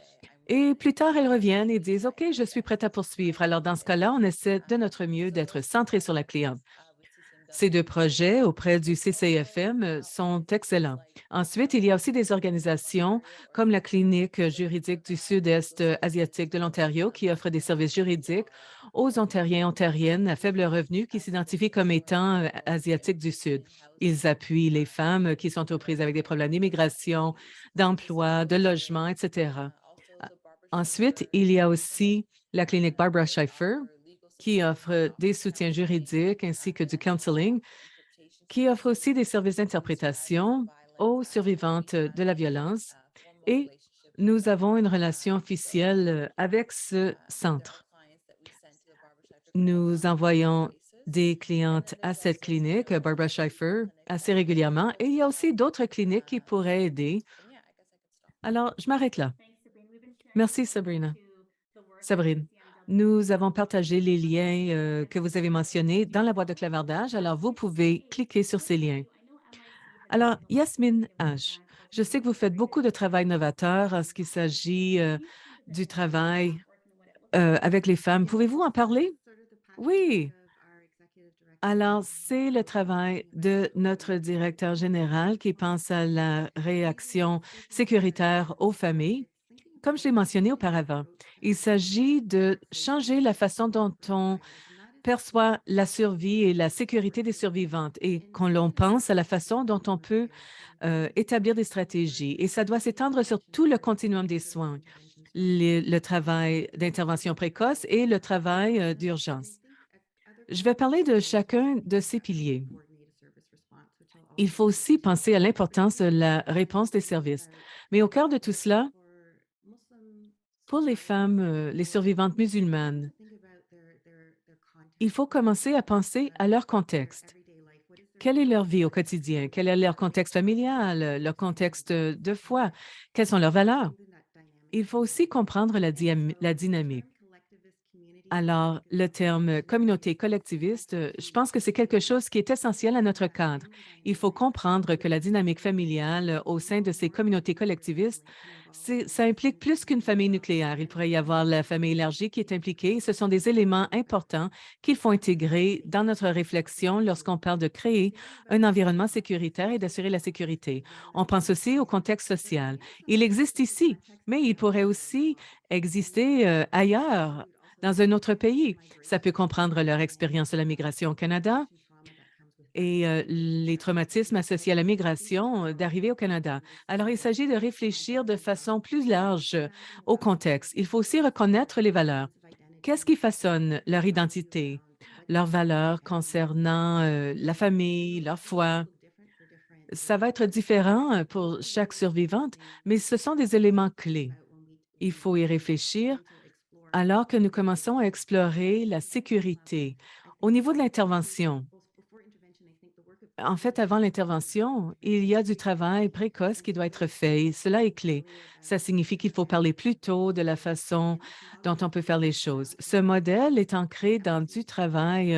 Et plus tard, elles reviennent et disent, OK, je suis prête à poursuivre. Alors, dans ce cas-là, on essaie de notre mieux d'être centré sur la cliente. Ces deux projets auprès du CCFM sont excellents. Ensuite, il y a aussi des organisations comme la Clinique juridique du Sud-Est asiatique de l'Ontario qui offre des services juridiques aux Ontariens et Ontariennes à faible revenu qui s'identifient comme étant asiatiques du Sud. Ils appuient les femmes qui sont aux prises avec des problèmes d'immigration, d'emploi, de logement, etc. Ensuite, il y a aussi la clinique Barbara Schiffer qui offre des soutiens juridiques ainsi que du counseling, qui offre aussi des services d'interprétation aux survivantes de la violence. Et nous avons une relation officielle avec ce centre. Nous envoyons des clientes à cette clinique, Barbara Schiffer, assez régulièrement. Et il y a aussi d'autres cliniques qui pourraient aider. Alors, je m'arrête là. Merci, Sabrine. Nous avons partagé les liens que vous avez mentionnés dans la boîte de clavardage. Alors, vous pouvez cliquer sur ces liens. Alors, Yasmine H., je sais que vous faites beaucoup de travail novateur en ce qui s'agit du travail avec les femmes. Pouvez-vous en parler? Oui. Alors, c'est le travail de notre directeur général qui pense à la réaction sécuritaire aux familles. Comme je l'ai mentionné auparavant, il s'agit de changer la façon dont on perçoit la survie et la sécurité des survivantes et qu'on l'on pense à la façon dont on peut établir des stratégies. Et ça doit s'étendre sur tout le continuum des soins, le travail d'intervention précoce et le travail d'urgence. Je vais parler de chacun de ces piliers. Il faut aussi penser à l'importance de la réponse des services. Mais au cœur de tout cela, pour les femmes, les survivantes musulmanes, il faut commencer à penser à leur contexte. Quelle est leur vie au quotidien? Quel est leur contexte familial, leur contexte de foi? Quelles sont leurs valeurs? Il faut aussi comprendre la dynamique. Alors, le terme communauté collectiviste, je pense que c'est quelque chose qui est essentiel à notre cadre. Il faut comprendre que la dynamique familiale au sein de ces communautés collectivistes, ça implique plus qu'une famille nucléaire. Il pourrait y avoir la famille élargie qui est impliquée. Ce sont des éléments importants qu'il faut intégrer dans notre réflexion lorsqu'on parle de créer un environnement sécuritaire et d'assurer la sécurité. On pense aussi au contexte social. Il existe ici, mais il pourrait aussi exister ailleurs dans un autre pays. Ça peut comprendre leur expérience de la migration au Canada et les traumatismes associés à la migration d'arriver au Canada. Alors, il s'agit de réfléchir de façon plus large au contexte. Il faut aussi reconnaître les valeurs. Qu'est-ce qui façonne leur identité, leurs valeurs concernant la famille, leur foi? Ça va être différent pour chaque survivante, mais ce sont des éléments clés. Il faut y réfléchir alors que nous commençons à explorer la sécurité. Au niveau de l'intervention, en fait, avant l'intervention, il y a du travail précoce qui doit être fait et cela est clé. Ça signifie qu'il faut parler plus tôt de la façon dont on peut faire les choses. Ce modèle est ancré dans du travail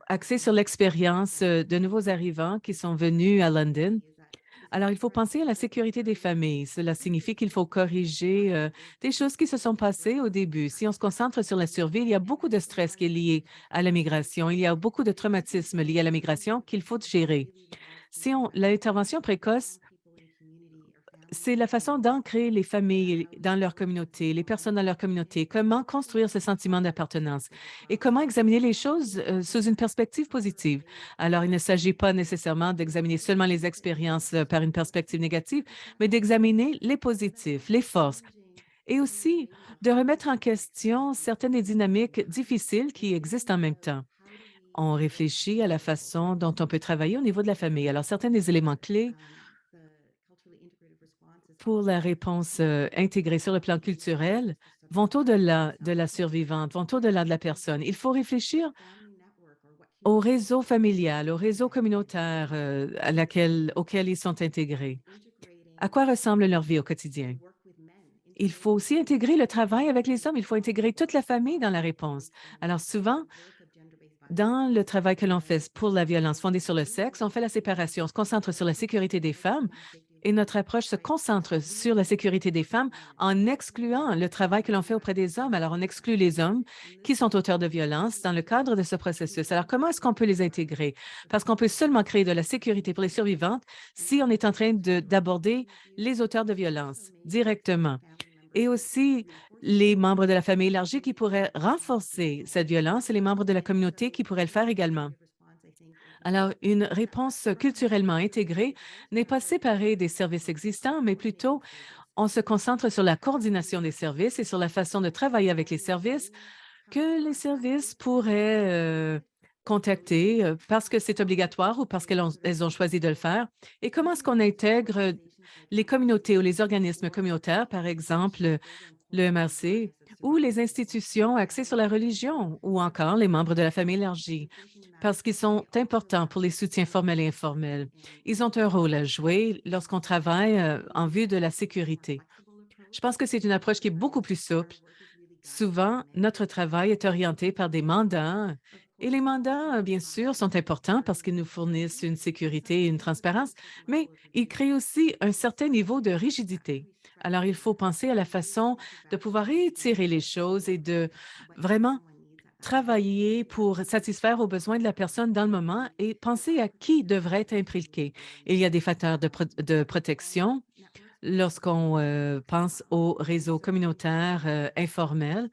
axé sur l'expérience de nouveaux arrivants qui sont venus à London. Alors, il faut penser à la sécurité des familles. Cela signifie qu'il faut corriger des choses qui se sont passées au début. Si on se concentre sur la survie, il y a beaucoup de stress qui est lié à la migration. Il y a beaucoup de traumatismes liés à la migration qu'il faut gérer. Si on, l'intervention précoce, c'est la façon d'ancrer les familles dans leur communauté, les personnes dans leur communauté, comment construire ce sentiment d'appartenance et comment examiner les choses sous une perspective positive. Alors, il ne s'agit pas nécessairement d'examiner seulement les expériences par une perspective négative, mais d'examiner les positifs, les forces et aussi de remettre en question certaines des dynamiques difficiles qui existent en même temps. On réfléchit à la façon dont on peut travailler au niveau de la famille. Alors, certains des éléments clés pour la réponse intégrée sur le plan culturel vont au-delà de la survivante, vont au-delà de la personne. Il faut réfléchir au réseau familial, au réseau communautaire auquel ils sont intégrés. À quoi ressemble leur vie au quotidien? Il faut aussi intégrer le travail avec les hommes. Il faut intégrer toute la famille dans la réponse. Alors souvent, dans le travail que l'on fait pour la violence fondée sur le sexe, on fait la séparation, on se concentre sur la sécurité des femmes et notre approche se concentre sur la sécurité des femmes en excluant le travail que l'on fait auprès des hommes. Alors, on exclut les hommes qui sont auteurs de violences dans le cadre de ce processus. Alors, comment est-ce qu'on peut les intégrer? Parce qu'on peut seulement créer de la sécurité pour les survivantes si on est en train d'aborder les auteurs de violences directement. Et aussi les membres de la famille élargie qui pourraient renforcer cette violence et les membres de la communauté qui pourraient le faire également. Alors, une réponse culturellement intégrée n'est pas séparée des services existants, mais plutôt on se concentre sur la coordination des services et sur la façon de travailler avec les services que les services pourraient contacter parce que c'est obligatoire ou parce elles ont choisi de le faire. Et comment est-ce qu'on intègre les communautés ou les organismes communautaires, par exemple le MRC, ou les institutions axées sur la religion, ou encore les membres de la famille élargie, parce qu'ils sont importants pour les soutiens formels et informels. Ils ont un rôle à jouer lorsqu'on travaille en vue de la sécurité. Je pense que c'est une approche qui est beaucoup plus souple. Souvent, notre travail est orienté par des mandats et les mandats, bien sûr, sont importants parce qu'ils nous fournissent une sécurité et une transparence, mais ils créent aussi un certain niveau de rigidité. Alors, il faut penser à la façon de pouvoir étirer les choses et de vraiment travailler pour satisfaire aux besoins de la personne dans le moment et penser à qui devrait être impliqué. Il y a des facteurs de protection lorsqu'on pense au réseau communautaire informel.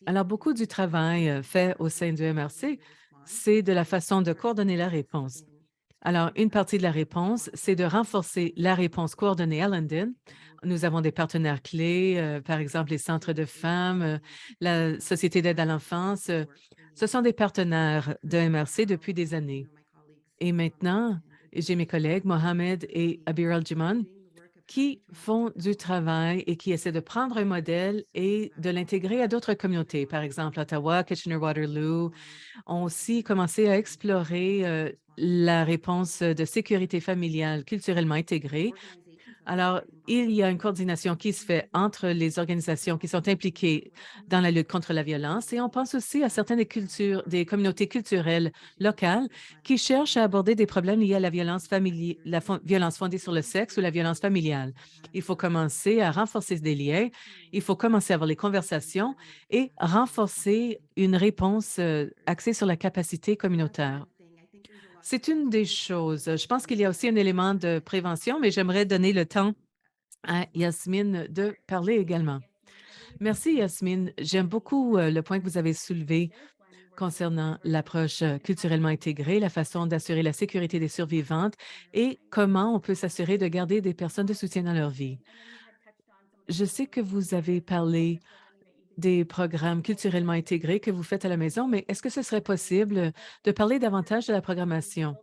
Alors, beaucoup du travail fait au sein du MRC, c'est de la façon de coordonner la réponse. Alors, une partie de la réponse, c'est de renforcer la réponse coordonnée à London. Nous avons des partenaires clés, par exemple les centres de femmes, la Société d'aide à l'enfance. Ce sont des partenaires de MRC depuis des années. Et maintenant, j'ai mes collègues, Mohamed et Abir Al-Jiman, qui font du travail et qui essaient de prendre un modèle et de l'intégrer à d'autres communautés. Par exemple, Ottawa, Kitchener-Waterloo ont aussi commencé à explorer la réponse de sécurité familiale culturellement intégrée. Alors, il y a une coordination qui se fait entre les organisations qui sont impliquées dans la lutte contre la violence et on pense aussi à certaines des communautés culturelles locales qui cherchent à aborder des problèmes liés à la violence violence fondée sur le sexe ou la violence familiale. Il faut commencer à renforcer des liens, il faut commencer à avoir les conversations et renforcer une réponse axée sur la capacité communautaire. C'est une des choses. Je pense qu'il y a aussi un élément de prévention, mais j'aimerais donner le temps à Yasmine de parler également. Merci, Yasmine. J'aime beaucoup le point que vous avez soulevé concernant l'approche culturellement intégrée, la façon d'assurer la sécurité des survivantes et comment on peut s'assurer de garder des personnes de soutien dans leur vie. Je sais que vous avez parlé des programmes culturellement intégrés que vous faites à la maison, mais est-ce que ce serait possible de parler davantage de la programmation?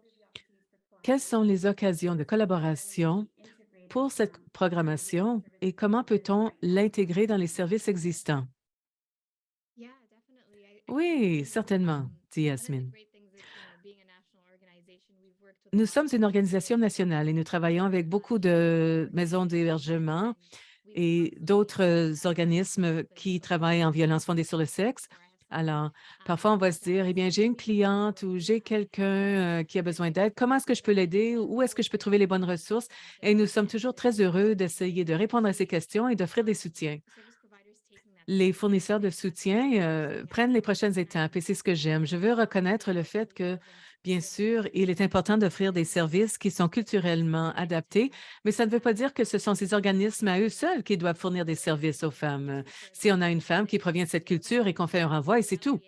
Quelles sont les occasions de collaboration pour cette programmation et comment peut-on l'intégrer dans les services existants? Oui, certainement, dit Yasmine. Nous sommes une organisation nationale et nous travaillons avec beaucoup de maisons d'hébergement et d'autres organismes qui travaillent en violence fondée sur le sexe. Alors, parfois, on va se dire, eh bien, j'ai une cliente ou j'ai quelqu'un qui a besoin d'aide. Comment est-ce que je peux l'aider? Où est-ce que je peux trouver les bonnes ressources? Et nous sommes toujours très heureux d'essayer de répondre à ces questions et d'offrir des soutiens. Les fournisseurs de soutien prennent les prochaines étapes et c'est ce que j'aime. Je veux reconnaître le fait que, bien sûr, il est important d'offrir des services qui sont culturellement adaptés, mais ça ne veut pas dire que ce sont ces organismes à eux seuls qui doivent fournir des services aux femmes. Si on a une femme qui provient de cette culture et qu'on fait un renvoi, et c'est tout.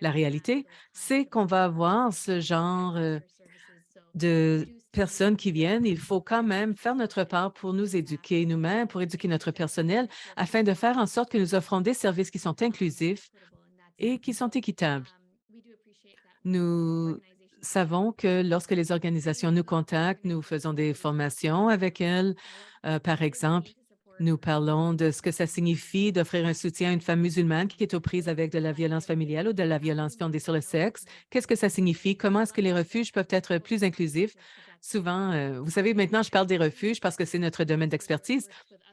La réalité, c'est qu'on va avoir ce genre de personnes qui viennent, il faut quand même faire notre part pour nous éduquer nous-mêmes, pour éduquer notre personnel, afin de faire en sorte que nous offrons des services qui sont inclusifs et qui sont équitables. Nous savons que lorsque les organisations nous contactent, nous faisons des formations avec elles. Par exemple, nous parlons de ce que ça signifie d'offrir un soutien à une femme musulmane qui est aux prises avec de la violence familiale ou de la violence fondée sur le sexe. Qu'est-ce que ça signifie? Comment est-ce que les refuges peuvent être plus inclusifs? Souvent, vous savez, maintenant, je parle des refuges parce que c'est notre domaine d'expertise,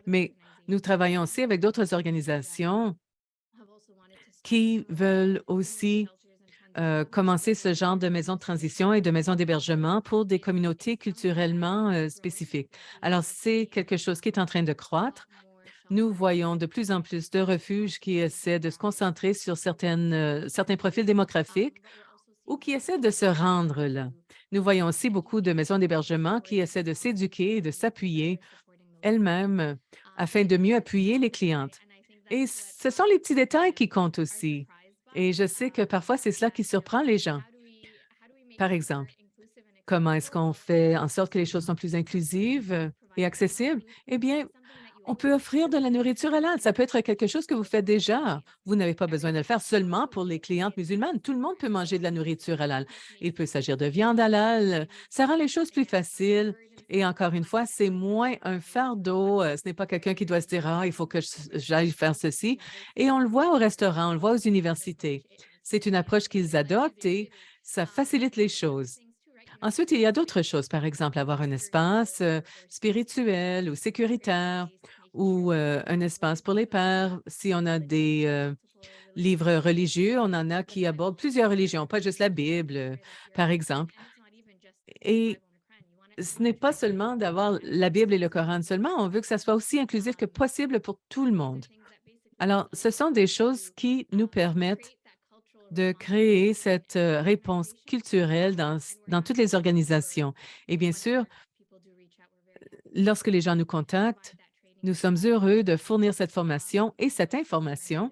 mais nous travaillons aussi avec d'autres organisations qui veulent aussi commencer ce genre de maisons de transition et de maisons d'hébergement pour des communautés culturellement spécifiques. Alors, c'est quelque chose qui est en train de croître. Nous voyons de plus en plus de refuges qui essaient de se concentrer sur certains profils démographiques ou qui essaient de se rendre là. Nous voyons aussi beaucoup de maisons d'hébergement qui essaient de s'éduquer et de s'appuyer elles-mêmes afin de mieux appuyer les clientes. Et ce sont les petits détails qui comptent aussi. Et je sais que parfois, c'est cela qui surprend les gens. Par exemple, comment est-ce qu'on fait en sorte que les choses sont plus inclusives et accessibles? Eh bien, on peut offrir de la nourriture halal. Ça peut être quelque chose que vous faites déjà. Vous n'avez pas besoin de le faire seulement pour les clientes musulmanes. Tout le monde peut manger de la nourriture halal. Il peut s'agir de viande halal. Ça rend les choses plus faciles. Et encore une fois, c'est moins un fardeau. Ce n'est pas quelqu'un qui doit se dire, ah, il faut que j'aille faire ceci. Et on le voit au restaurant, on le voit aux universités. C'est une approche qu'ils adoptent et ça facilite les choses. Ensuite, il y a d'autres choses, par exemple, avoir un espace spirituel ou sécuritaire ou un espace pour les pères. Si on a des livres religieux, on en a qui abordent plusieurs religions, pas juste la Bible, par exemple. Et ce n'est pas seulement d'avoir la Bible et le Coran seulement, on veut que ça soit aussi inclusif que possible pour tout le monde. Alors, ce sont des choses qui nous permettent de créer cette réponse culturelle dans toutes les organisations. Et bien sûr, lorsque les gens nous contactent, nous sommes heureux de fournir cette formation et cette information.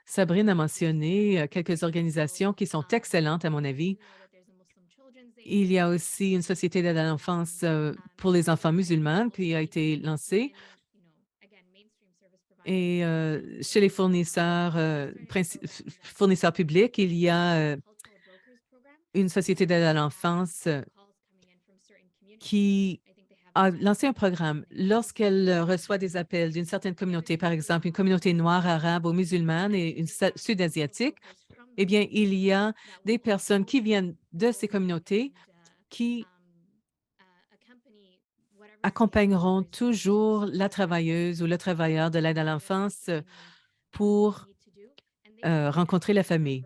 Sabrine a mentionné quelques organisations qui sont excellentes, à mon avis. Il y a aussi une société d'aide à l'enfance pour les enfants musulmans qui a été lancée. Et chez les fournisseurs, fournisseurs publics, il y a une société d'aide à l'enfance qui a lancé un programme. Lorsqu'elle reçoit des appels d'une certaine communauté, par exemple une communauté noire, arabe ou musulmane et une sud-asiatique, eh bien, il y a des personnes qui viennent de ces communautés qui accompagneront toujours la travailleuse ou le travailleur de l'aide à l'enfance pour rencontrer la famille.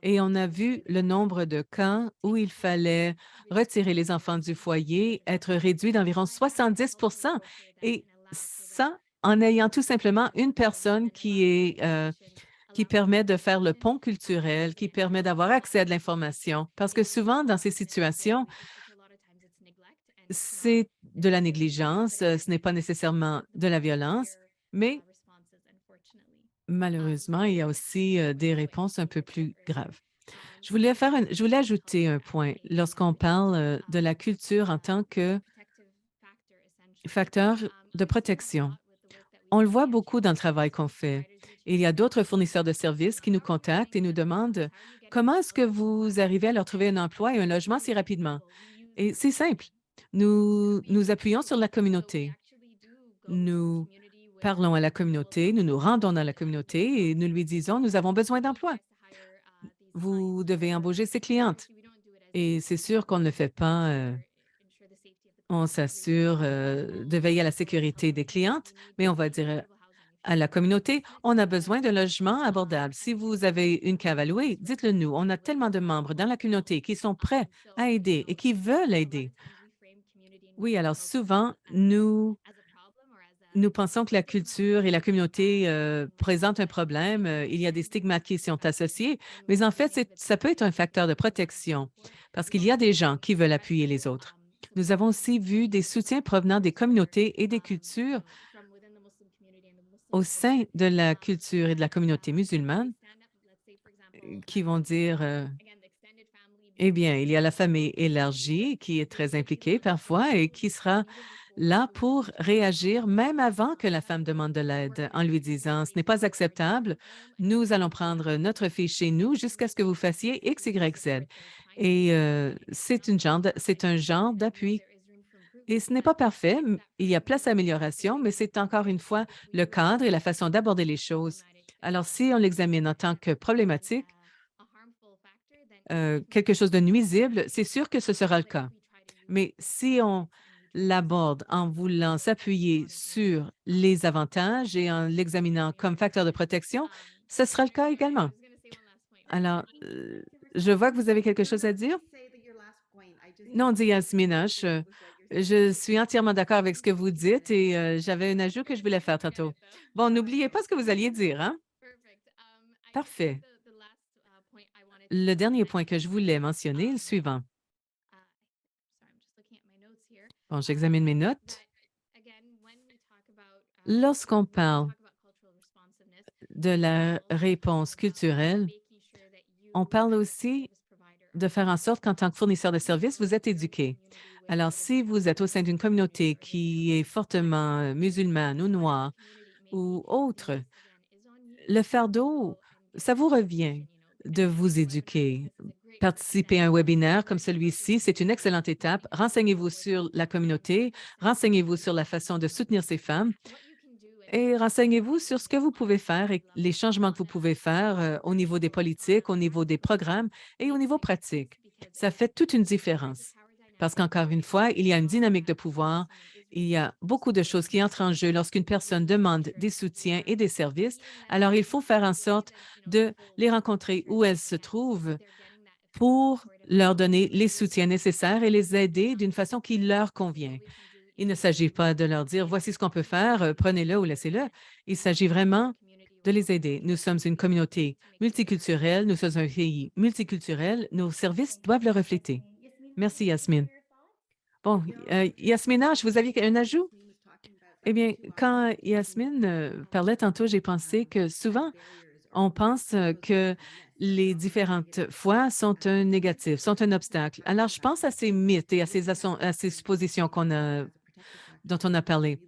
Et on a vu le nombre de cas où il fallait retirer les enfants du foyer être réduit d'environ 70. Et ça, en ayant tout simplement une personne qui permet de faire le pont culturel, qui permet d'avoir accès à de l'information. Parce que souvent, dans ces situations, c'est de la négligence, ce n'est pas nécessairement de la violence, mais malheureusement, il y a aussi des réponses un peu plus graves. Je voulais ajouter un point lorsqu'on parle de la culture en tant que facteur de protection. On le voit beaucoup dans le travail qu'on fait. Il y a d'autres fournisseurs de services qui nous contactent et nous demandent comment est-ce que vous arrivez à leur trouver un emploi et un logement si rapidement. Et c'est simple. Nous appuyons sur la communauté. Nous parlons à la communauté, nous nous rendons dans la communauté et nous lui disons, nous avons besoin d'emploi. Vous devez embaucher ces clientes. Et c'est sûr qu'on ne le fait pas. On s'assure de veiller à la sécurité des clientes, mais on va dire à la communauté, on a besoin de logements abordables. Si vous avez une cave à louer, dites-le nous. On a tellement de membres dans la communauté qui sont prêts à aider et qui veulent aider. Oui, alors souvent, nous pensons que la culture et la communauté présentent un problème. Il y a des stigmates qui y sont associés, mais en fait, ça peut être un facteur de protection parce qu'il y a des gens qui veulent appuyer les autres. Nous avons aussi vu des soutiens provenant des communautés et des cultures au sein de la culture et de la communauté musulmane qui vont dire, eh bien, il y a la famille élargie qui est très impliquée parfois et qui sera là pour réagir même avant que la femme demande de l'aide en lui disant, ce n'est pas acceptable, nous allons prendre notre fille chez nous jusqu'à ce que vous fassiez X, Y, Z. Et c'est un genre d'appui. Et ce n'est pas parfait, il y a place à amélioration, mais c'est encore une fois le cadre et la façon d'aborder les choses. Alors, si on l'examine en tant que problématique, quelque chose de nuisible, c'est sûr que ce sera le cas. Mais si on l'aborde en voulant s'appuyer sur les avantages et en l'examinant comme facteur de protection, ce sera le cas également. Alors, je vois que vous avez quelque chose à dire. Non, dit Yasmina, je suis entièrement d'accord avec ce que vous dites et j'avais un ajout que je voulais faire tantôt. Bon, n'oubliez pas ce que vous alliez dire, hein? Parfait. Le dernier point que je voulais mentionner est le suivant. Bon, j'examine mes notes. Lorsqu'on parle de la réponse culturelle, on parle aussi de faire en sorte qu'en tant que fournisseur de services, vous êtes éduqué. Alors, si vous êtes au sein d'une communauté qui est fortement musulmane ou noire ou autre, le fardeau, ça vous revient de vous éduquer. Participer à un webinaire comme celui-ci, c'est une excellente étape. Renseignez-vous sur la communauté, renseignez-vous sur la façon de soutenir ces femmes et renseignez-vous sur ce que vous pouvez faire et les changements que vous pouvez faire au niveau des politiques, au niveau des programmes et au niveau pratique. Ça fait toute une différence parce qu'encore une fois, il y a une dynamique de pouvoir. Il y a beaucoup de choses qui entrent en jeu lorsqu'une personne demande des soutiens et des services. Alors, il faut faire en sorte de les rencontrer où elles se trouvent pour leur donner les soutiens nécessaires et les aider d'une façon qui leur convient. Il ne s'agit pas de leur dire, voici ce qu'on peut faire, prenez-le ou laissez-le. Il s'agit vraiment de les aider. Nous sommes une communauté multiculturelle, nous sommes un pays multiculturel, nos services doivent le refléter. Merci, Yasmine. Bon, Yasmina, vous aviez un ajout? Eh bien, quand Yasmine parlait tantôt, j'ai pensé que souvent, on pense que les différentes fois sont un négatif, sont un obstacle. Alors, je pense à ces mythes et à ces suppositions dont on a parlé.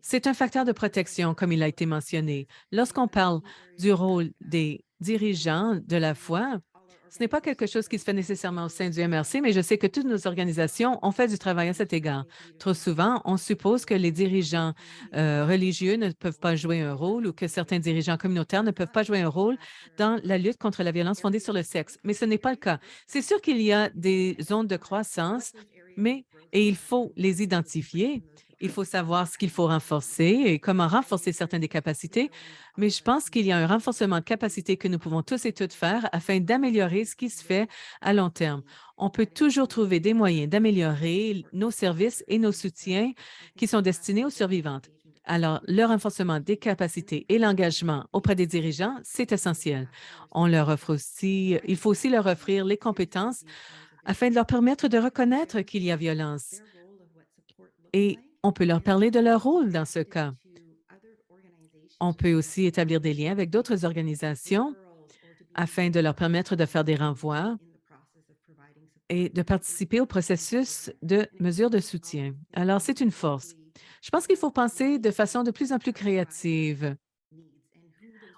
C'est un facteur de protection, comme il a été mentionné. Lorsqu'on parle du rôle des dirigeants de la foi, ce n'est pas quelque chose qui se fait nécessairement au sein du MRC, mais je sais que toutes nos organisations ont fait du travail à cet égard. Trop souvent, on suppose que les dirigeants religieux ne peuvent pas jouer un rôle ou que certains dirigeants communautaires ne peuvent pas jouer un rôle dans la lutte contre la violence fondée sur le sexe. Mais ce n'est pas le cas. C'est sûr qu'il y a des zones de croissance, mais et il faut les identifier. Il faut savoir ce qu'il faut renforcer et comment renforcer certaines des capacités, mais je pense qu'il y a un renforcement de capacité que nous pouvons tous et toutes faire afin d'améliorer ce qui se fait à long terme. On peut toujours trouver des moyens d'améliorer nos services et nos soutiens qui sont destinés aux survivantes. Alors, le renforcement des capacités et l'engagement auprès des dirigeants, c'est essentiel. On leur offre aussi, il faut aussi leur offrir les compétences afin de leur permettre de reconnaître qu'il y a violence. Et on peut leur parler de leur rôle dans ce cas. On peut aussi établir des liens avec d'autres organisations afin de leur permettre de faire des renvois et de participer au processus de mesures de soutien. Alors, c'est une force. Je pense qu'il faut penser de façon de plus en plus créative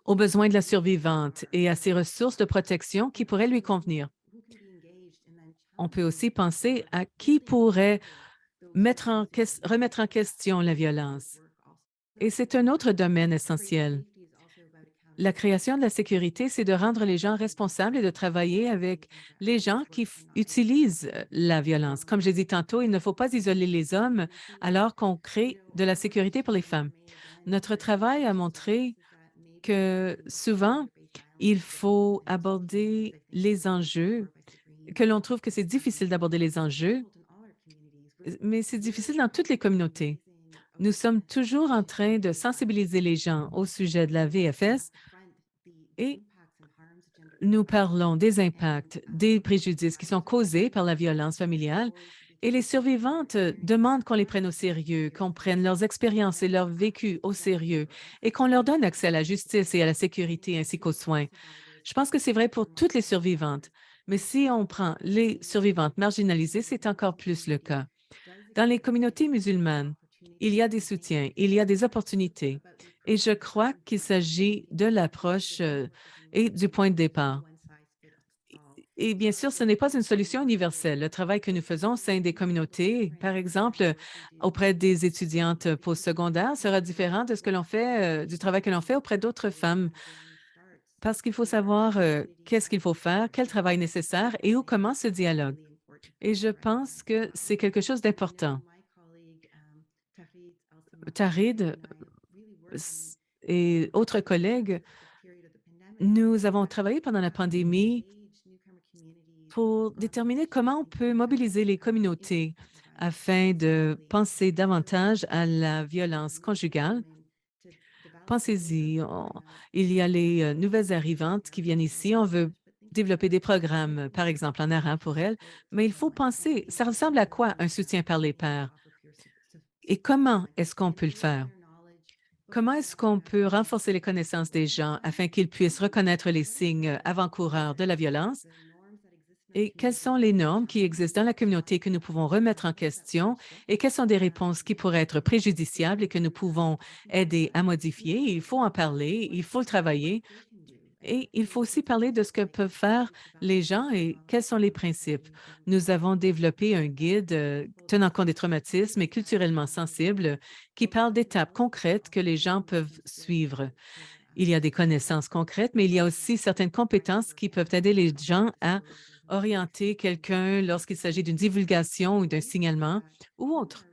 aux besoins de la survivante et à ses ressources de protection qui pourraient lui convenir. On peut aussi penser à qui pourrait remettre en question la violence. Et c'est un autre domaine essentiel. La création de la sécurité, c'est de rendre les gens responsables et de travailler avec les gens qui utilisent la violence. Comme j'ai dit tantôt, il ne faut pas isoler les hommes alors qu'on crée de la sécurité pour les femmes. Notre travail a montré que souvent, il faut aborder les enjeux, que l'on trouve que c'est difficile d'aborder les enjeux, mais c'est difficile dans toutes les communautés. Nous sommes toujours en train de sensibiliser les gens au sujet de la VFS et nous parlons des impacts, des préjudices qui sont causés par la violence familiale et les survivantes demandent qu'on les prenne au sérieux, qu'on prenne leurs expériences et leur vécu au sérieux et qu'on leur donne accès à la justice et à la sécurité ainsi qu'aux soins. Je pense que c'est vrai pour toutes les survivantes, mais si on prend les survivantes marginalisées, c'est encore plus le cas. Dans les communautés musulmanes, il y a des soutiens, il y a des opportunités et je crois qu'il s'agit de l'approche et du point de départ. Et bien sûr, ce n'est pas une solution universelle. Le travail que nous faisons au sein des communautés, par exemple, auprès des étudiantes postsecondaires, sera différent de ce que l'on fait, du travail que l'on fait auprès d'autres femmes, parce qu'il faut savoir qu'est-ce qu'il faut faire, quel travail est nécessaire et où commence ce dialogue. Et je pense que c'est quelque chose d'important. Tarid et autres collègues, nous avons travaillé pendant la pandémie pour déterminer comment on peut mobiliser les communautés afin de penser davantage à la violence conjugale. Pensez-y, il y a les nouvelles arrivantes qui viennent ici. On veut développer des programmes, par exemple en arabe pour elles, mais il faut penser, ça ressemble à quoi un soutien par les pairs? Et comment est-ce qu'on peut le faire? Comment est-ce qu'on peut renforcer les connaissances des gens afin qu'ils puissent reconnaître les signes avant-coureurs de la violence? Et quelles sont les normes qui existent dans la communauté que nous pouvons remettre en question et quelles sont des réponses qui pourraient être préjudiciables et que nous pouvons aider à modifier? Il faut en parler, il faut le travailler et il faut aussi parler de ce que peuvent faire les gens et quels sont les principes. Nous avons développé un guide tenant compte des traumatismes et culturellement sensible qui parle d'étapes concrètes que les gens peuvent suivre. Il y a des connaissances concrètes, mais il y a aussi certaines compétences qui peuvent aider les gens à orienter quelqu'un lorsqu'il s'agit d'une divulgation ou d'un signalement ou autre.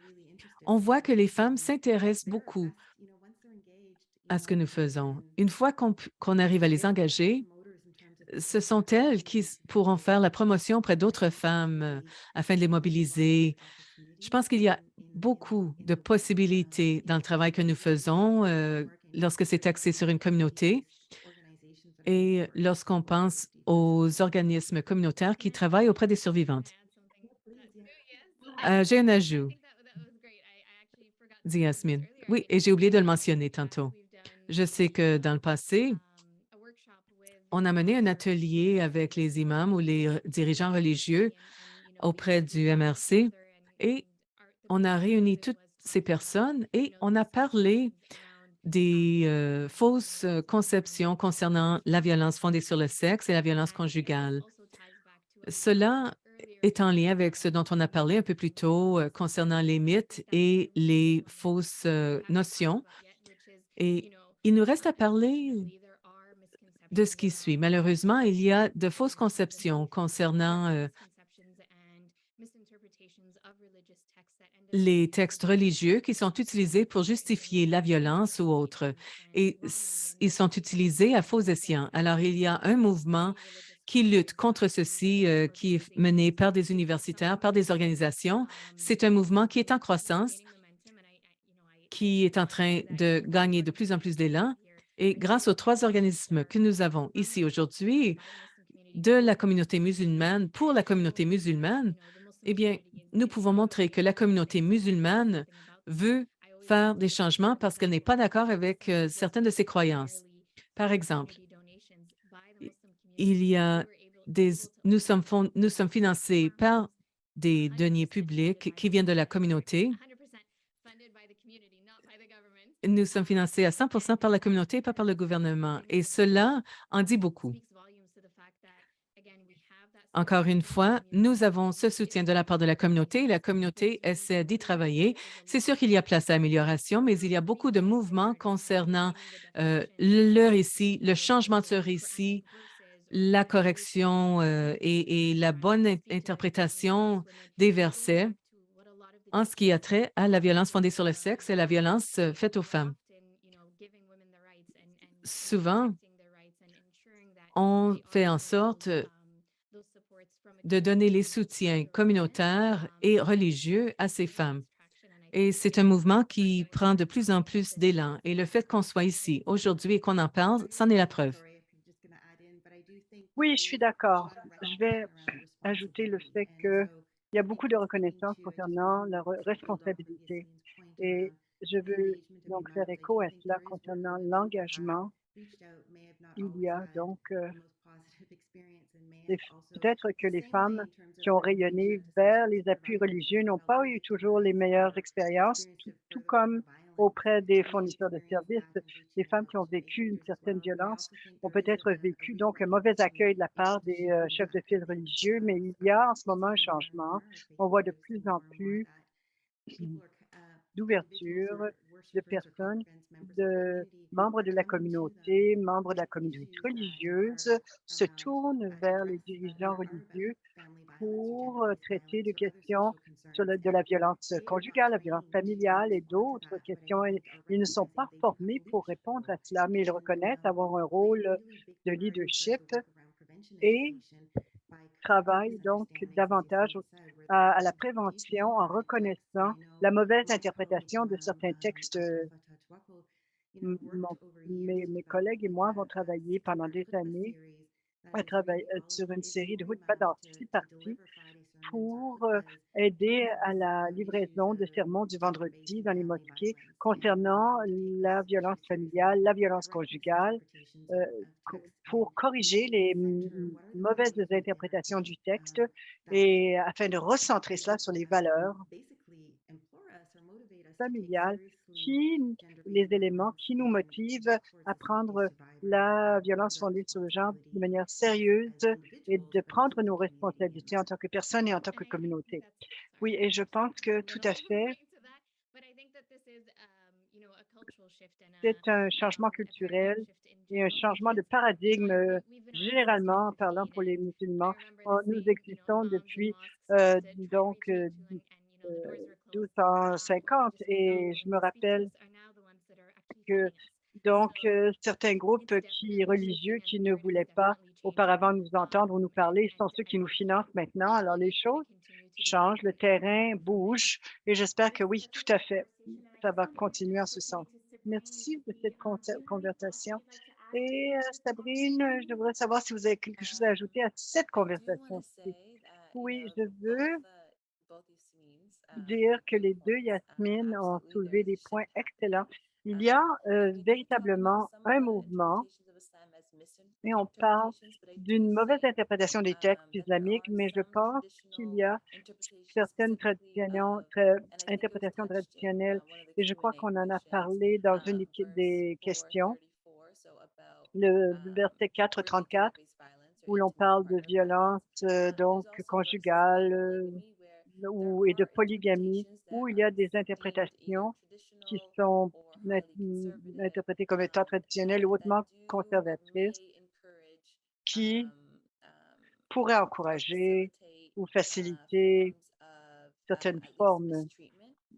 On voit que les femmes s'intéressent beaucoup à ce que nous faisons. Une fois qu'on arrive à les engager, ce sont elles qui pourront faire la promotion auprès d'autres femmes afin de les mobiliser. Je pense qu'il y a beaucoup de possibilités dans le travail que nous faisons lorsque c'est axé sur une communauté et lorsqu'on pense aux organismes communautaires qui travaillent auprès des survivantes. J'ai un ajout, dit Yasmine. Oui, et j'ai oublié de le mentionner tantôt. Je sais que dans le passé, on a mené un atelier avec les imams ou les dirigeants religieux auprès du MRC et on a réuni toutes ces personnes et on a parlé des fausses conceptions concernant la violence fondée sur le sexe et la violence conjugale. Cela est en lien avec ce dont on a parlé un peu plus tôt concernant les mythes et les fausses notions. Et il nous reste à parler de ce qui suit. Malheureusement, il y a de fausses conceptions concernant les textes religieux qui sont utilisés pour justifier la violence ou autre. Et ils sont utilisés à faux escient. Alors, il y a un mouvement qui lutte contre ceci, qui est mené par des universitaires, par des organisations. C'est un mouvement qui est en croissance, qui est en train de gagner de plus en plus d'élan. Et grâce aux 3 organismes que nous avons ici aujourd'hui, de la communauté musulmane pour la communauté musulmane, eh bien, nous pouvons montrer que la communauté musulmane veut faire des changements parce qu'elle n'est pas d'accord avec certaines de ses croyances. Par exemple, il y a nous sommes financés par des deniers publics qui viennent de la communauté. Nous sommes financés à 100 par la communauté et pas par le gouvernement. Et cela en dit beaucoup. Encore une fois, nous avons ce soutien de la part de la communauté et la communauté essaie d'y travailler. C'est sûr qu'il y a place à amélioration, mais il y a beaucoup de mouvements concernant le récit, le changement de ce récit, la correction et la bonne interprétation des versets en ce qui a trait à la violence fondée sur le sexe et la violence faite aux femmes. Souvent, on fait en sorte de donner les soutiens communautaires et religieux à ces femmes. Et c'est un mouvement qui prend de plus en plus d'élan. Et le fait qu'on soit ici aujourd'hui et qu'on en parle, c'en est la preuve.
Oui, je suis d'accord. Je vais ajouter le fait qu'il y a beaucoup de reconnaissance concernant la responsabilité et je veux donc faire écho à cela concernant l'engagement. Il y a donc peut-être que les femmes qui ont rayonné vers les appuis religieux n'ont pas eu toujours les meilleures expériences, tout comme auprès des fournisseurs de services. Les femmes qui ont vécu une certaine violence ont peut-être vécu donc un mauvais accueil de la part des chefs de file religieux, mais il y a en ce moment un changement. On voit de plus en plus d'ouverture de personnes, de membres de la communauté, membres de la communauté religieuse se tournent vers les dirigeants religieux pour traiter de questions sur de la violence conjugale, la violence familiale et d'autres questions. Ils ne sont pas formés pour répondre à cela, mais ils reconnaissent avoir un rôle de leadership et travaillent donc davantage à la prévention en reconnaissant la mauvaise interprétation de certains textes. Mes collègues et moi avons travaillé pendant des années sur une série de Houtbas dans 6 parties pour aider à la livraison de sermons du vendredi dans les mosquées concernant la violence familiale, la violence conjugale, euh, pour corriger les mauvaises interprétations du texte et afin de recentrer cela sur les valeurs familiales les éléments qui nous motivent à prendre la violence fondée sur le genre de manière sérieuse et de prendre nos responsabilités en tant que personne et en tant que communauté. Oui, et je pense que tout à fait, c'est un changement culturel et un changement de paradigme, généralement parlant pour les musulmans. Nous existons depuis donc 1250 et je me rappelle que donc certains groupes religieux qui ne voulaient pas auparavant nous entendre ou nous parler sont ceux qui nous financent maintenant. Alors les choses changent, le terrain bouge et j'espère que oui, tout à fait, ça va continuer en ce sens. Merci de cette conversation. Et Sabrine, je devrais savoir si vous avez quelque chose à ajouter à cette conversation-ci. Oui, je veux dire que les 2 Yasmine ont soulevé des points excellents. Il y a véritablement un mouvement et on parle d'une mauvaise interprétation des textes islamiques, mais je pense qu'il y a certaines interprétations traditionnelles et je crois qu'on en a parlé dans une des questions, le verset 4:34, où l'on parle de violence donc conjugale et de polygamie, où il y a des interprétations qui sont interprétées comme étant traditionnelles ou hautement conservatrices, qui pourraient encourager ou faciliter certaines formes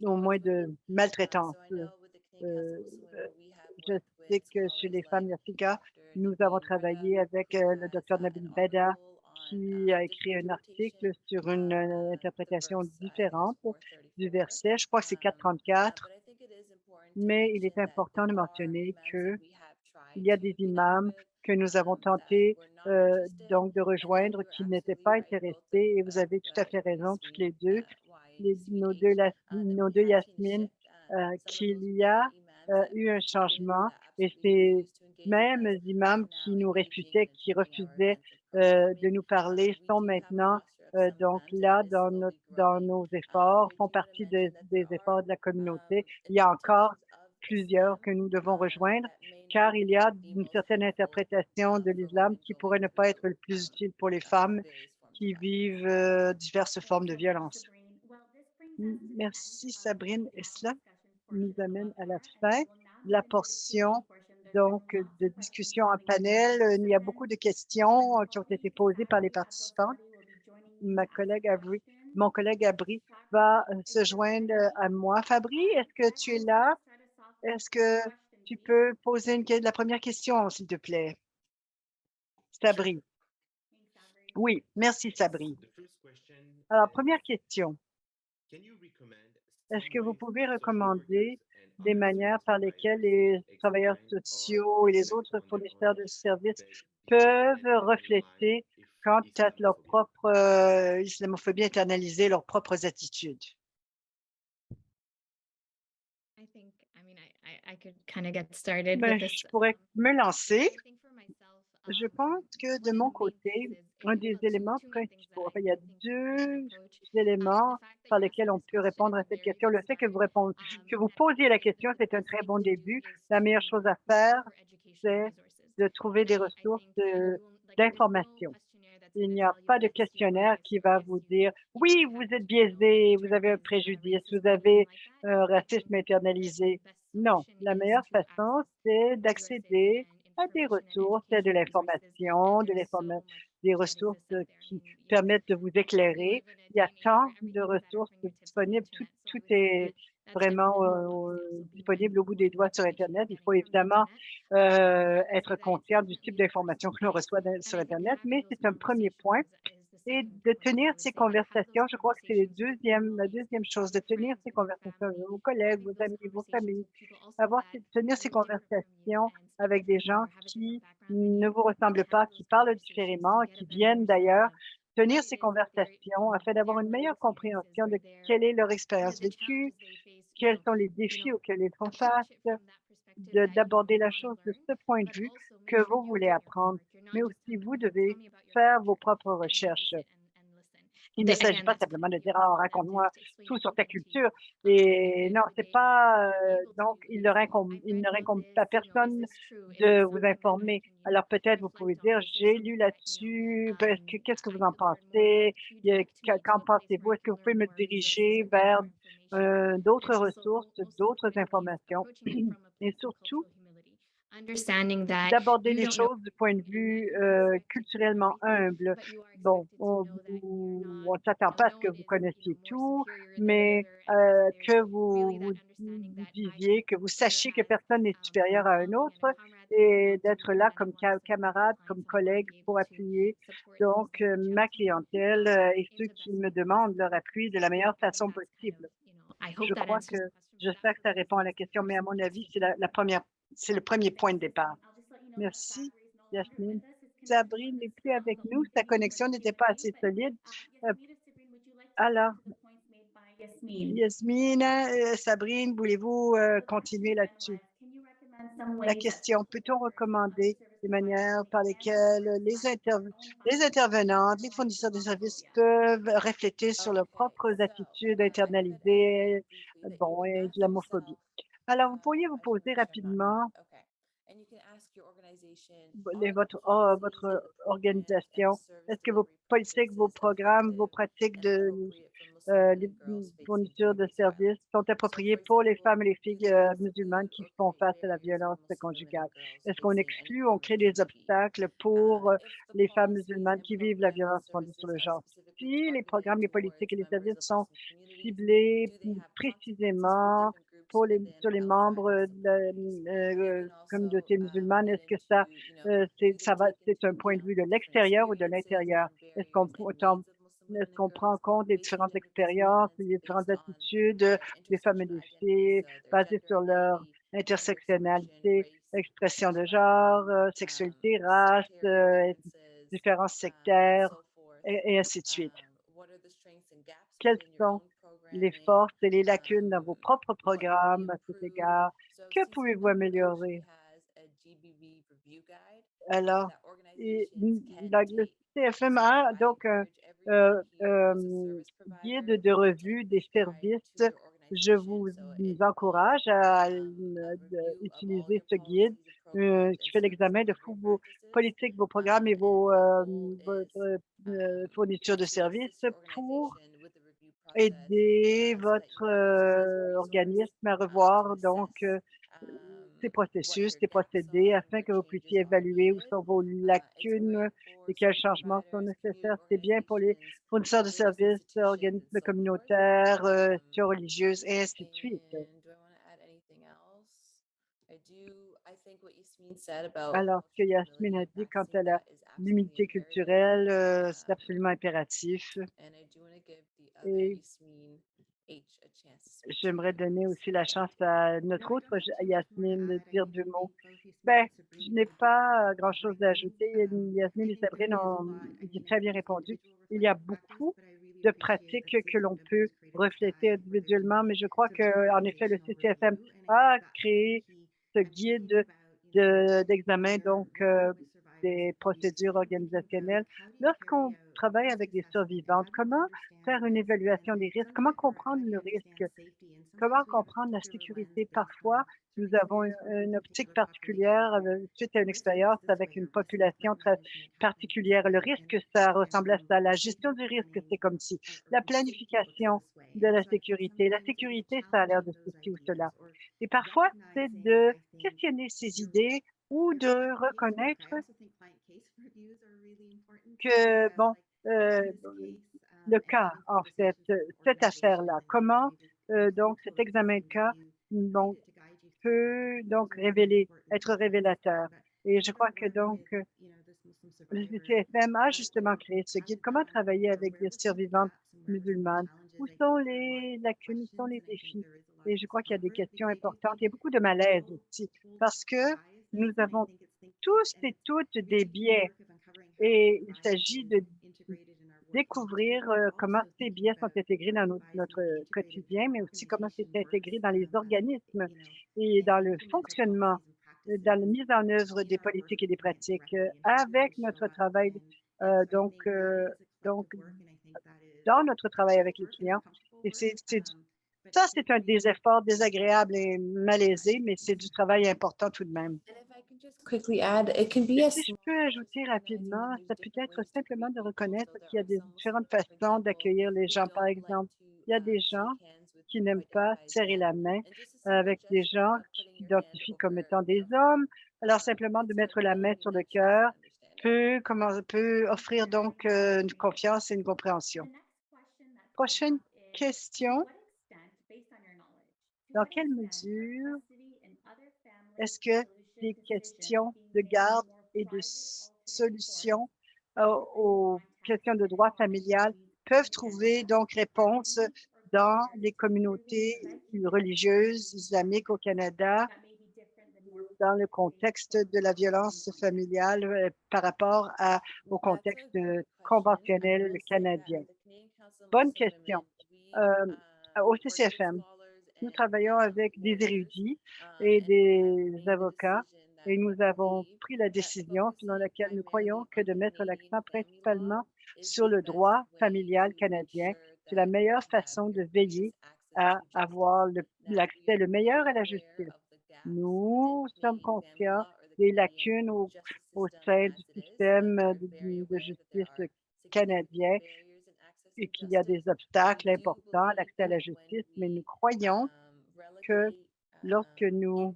au moins de maltraitance. Euh, je sais que chez les femmes Yafika, nous avons travaillé avec le docteur Nabil Beda qui a écrit un article sur une interprétation différente du verset. Je crois que c'est 434, mais il est important de mentionner que il y a des imams que nous avons tenté donc de rejoindre qui n'étaient pas intéressés et vous avez tout à fait raison, toutes les deux, nos deux Yasmine, qu'il y a eu un changement et ces mêmes imams qui nous réfutaient, qui refusaient de nous parler sont maintenant donc là dans nos efforts, font partie des efforts de la communauté. Il y a encore plusieurs que nous devons rejoindre car il y a une certaine interprétation de l'islam qui pourrait ne pas être le plus utile pour les femmes qui vivent diverses formes de violence. Merci Sabrine. Et cela nous amène à la fin de la portion donc de discussion en panel. Il y a beaucoup de questions qui ont été posées par les participants. Mon collègue Abri va se joindre à moi. Fabri, est-ce que tu es là? Est-ce que tu peux poser la première question, s'il te plaît? Sabri. Oui, merci Sabri. Alors, première question. Est-ce que vous pouvez recommander des manières par lesquelles les travailleurs sociaux et les autres fournisseurs de services peuvent refléter quant à leur propre islamophobie internalisée, leurs propres attitudes? Je pourrais me lancer. Je pense que de mon côté, un des éléments principaux, enfin, il y a deux éléments par lesquels on peut répondre à cette question. Le fait que que vous posiez la question, c'est un très bon début. La meilleure chose à faire, c'est de trouver des ressources d'information. Il n'y a pas de questionnaire qui va vous dire, oui, vous êtes biaisé, vous avez un préjudice, vous avez un racisme internalisé. Non, la meilleure façon, c'est d'accéder à des ressources, à de l'information, des ressources qui permettent de vous éclairer. Il y a tant de ressources disponibles, tout est vraiment disponible au bout des doigts sur Internet. Il faut évidemment être conscient du type d'information que l'on reçoit sur Internet, mais c'est un premier point. Et de tenir ces conversations, je crois que c'est la deuxième chose, de tenir ces conversations avec vos collègues, vos amis, vos familles, tenir ces conversations avec des gens qui ne vous ressemblent pas, qui parlent différemment, qui viennent d'ailleurs, tenir ces conversations afin d'avoir une meilleure compréhension de quelle est leur expérience vécue, quels sont les défis auxquels ils font face, d'aborder la chose de ce point de vue que vous voulez apprendre, mais aussi vous devez faire vos propres recherches. Il ne s'agit pas simplement de dire: «Ah, raconte-moi tout sur ta culture» et non, c'est pas, donc il ne incombe à personne de vous informer. Alors peut-être vous pouvez dire: «J'ai lu là-dessus, qu'est-ce que vous en pensez? Qu'en pensez-vous? Est-ce que vous pouvez me diriger vers, d'autres ressources, d'autres informations?» et surtout d'aborder les choses du point de vue culturellement humble. Bon, on ne s'attend pas à ce que vous connaissiez tout, mais que vous disiez, que vous sachiez que personne n'est supérieur à un autre et d'être là comme camarade, comme collègue pour appuyer donc ma clientèle et ceux qui me demandent leur appui de la meilleure façon possible. Je crois que j'espère que ça répond à la question, mais à mon avis, c'est le premier point de départ. Merci, Yasmine. Sabrine n'est plus avec nous. Sa connexion n'était pas assez solide. Euh, alors, Yasmine, Sabrine, voulez-vous continuer là-dessus? La question, peut-on recommander des manières par lesquelles les intervenantes, les fournisseurs de services peuvent refléter sur leurs propres attitudes internalisées, bon, et de l'amophobie? Alors, vous pourriez vous poser rapidement votre organisation. Est-ce que vos politiques, vos programmes, vos pratiques les fournitures de services sont appropriées pour les femmes et les filles musulmanes qui font face à la violence conjugale? Est-ce qu'on exclut, on crée des obstacles pour les femmes musulmanes qui vivent la violence fondée sur le genre? Si les programmes, les politiques et les services sont ciblés précisément sur les membres de la communauté musulmane, est-ce que c'est un point de vue de l'extérieur ou de l'intérieur? Est-ce qu'on prend en compte les différentes expériences, les différentes attitudes des femmes et des filles basées sur leur intersectionnalité, expression de genre, sexualité, race, différences sectaires, et ainsi de suite? Quelles sont les forces et les lacunes dans vos propres programmes à cet égard? Que pouvez-vous améliorer? Alors, le CFM a donc un guide de revue des services. Je vous encourage à utiliser ce guide qui fait l'examen de vos politiques, vos programmes et votre fourniture de services pour aider votre organisme à revoir ces processus, ces procédés afin que vous puissiez évaluer où sont vos lacunes et quels changements sont nécessaires. C'est bien pour les fournisseurs de services, organismes communautaires, institutions religieuses et ainsi de suite. Alors, ce que Yasmine a dit quant à la l'unité culturelle, c'est absolument impératif. Et j'aimerais donner aussi la chance à notre autre Yasmine de dire 2 mots. Ben, je n'ai pas grand-chose à ajouter. Yasmine et Sabrine ont très bien répondu. Il y a beaucoup de pratiques que l'on peut refléter individuellement, mais je crois qu'en effet, le CCFM a créé ce guide d'examen, des procédures organisationnelles. Lorsqu'on travaille avec des survivantes, comment faire une évaluation des risques? Comment comprendre le risque? Comment comprendre la sécurité? Parfois, nous avons une optique particulière suite à une expérience avec une population très particulière. Le risque, ça ressemble à ça. La gestion du risque, c'est comme si la planification de la sécurité, ça a l'air de ceci ou cela. Et parfois, c'est de questionner ces idées ou de reconnaître que, bon, le cas, en fait, cette affaire-là, comment cet examen de cas donc, peut donc être révélateur. Et je crois que le CCFM a justement créé ce guide. Comment travailler avec des survivantes musulmanes? Où sont les lacunes? Où sont les défis? Et je crois qu'il y a des questions importantes. Il y a beaucoup de malaise aussi parce que nous avons tous et toutes des biais et il s'agit de découvrir comment ces biais sont intégrés dans notre quotidien, mais aussi comment c'est intégré dans les organismes et dans le fonctionnement, dans la mise en œuvre des politiques et des pratiques avec notre travail, euh, donc, euh, donc, dans notre travail avec les clients. Et ça, c'est un des efforts désagréables et malaisés, mais c'est du travail important tout de même. Et si je peux ajouter rapidement, ça peut être simplement de reconnaître qu'il y a des différentes façons d'accueillir les gens. Par exemple, il y a des gens qui n'aiment pas serrer la main avec des gens qui s'identifient comme étant des hommes. Alors, simplement de mettre la main sur le cœur peut offrir une confiance et une compréhension. Prochaine question. Dans quelle mesure est-ce que des questions de garde et de solutions aux questions de droit familial peuvent trouver donc réponse dans les communautés religieuses islamiques au Canada, dans le contexte de la violence familiale par rapport au contexte conventionnel canadien? Bonne question. Au CCFM, nous travaillons avec des érudits et des avocats et nous avons pris la décision selon laquelle nous croyons que de mettre l'accent principalement sur le droit familial canadien, c'est la meilleure façon de veiller à avoir l'accès le meilleur à la justice. Nous sommes conscients des lacunes au sein du système de justice canadien et qu'il y a des obstacles importants à l'accès à la justice, mais nous croyons que lorsque nous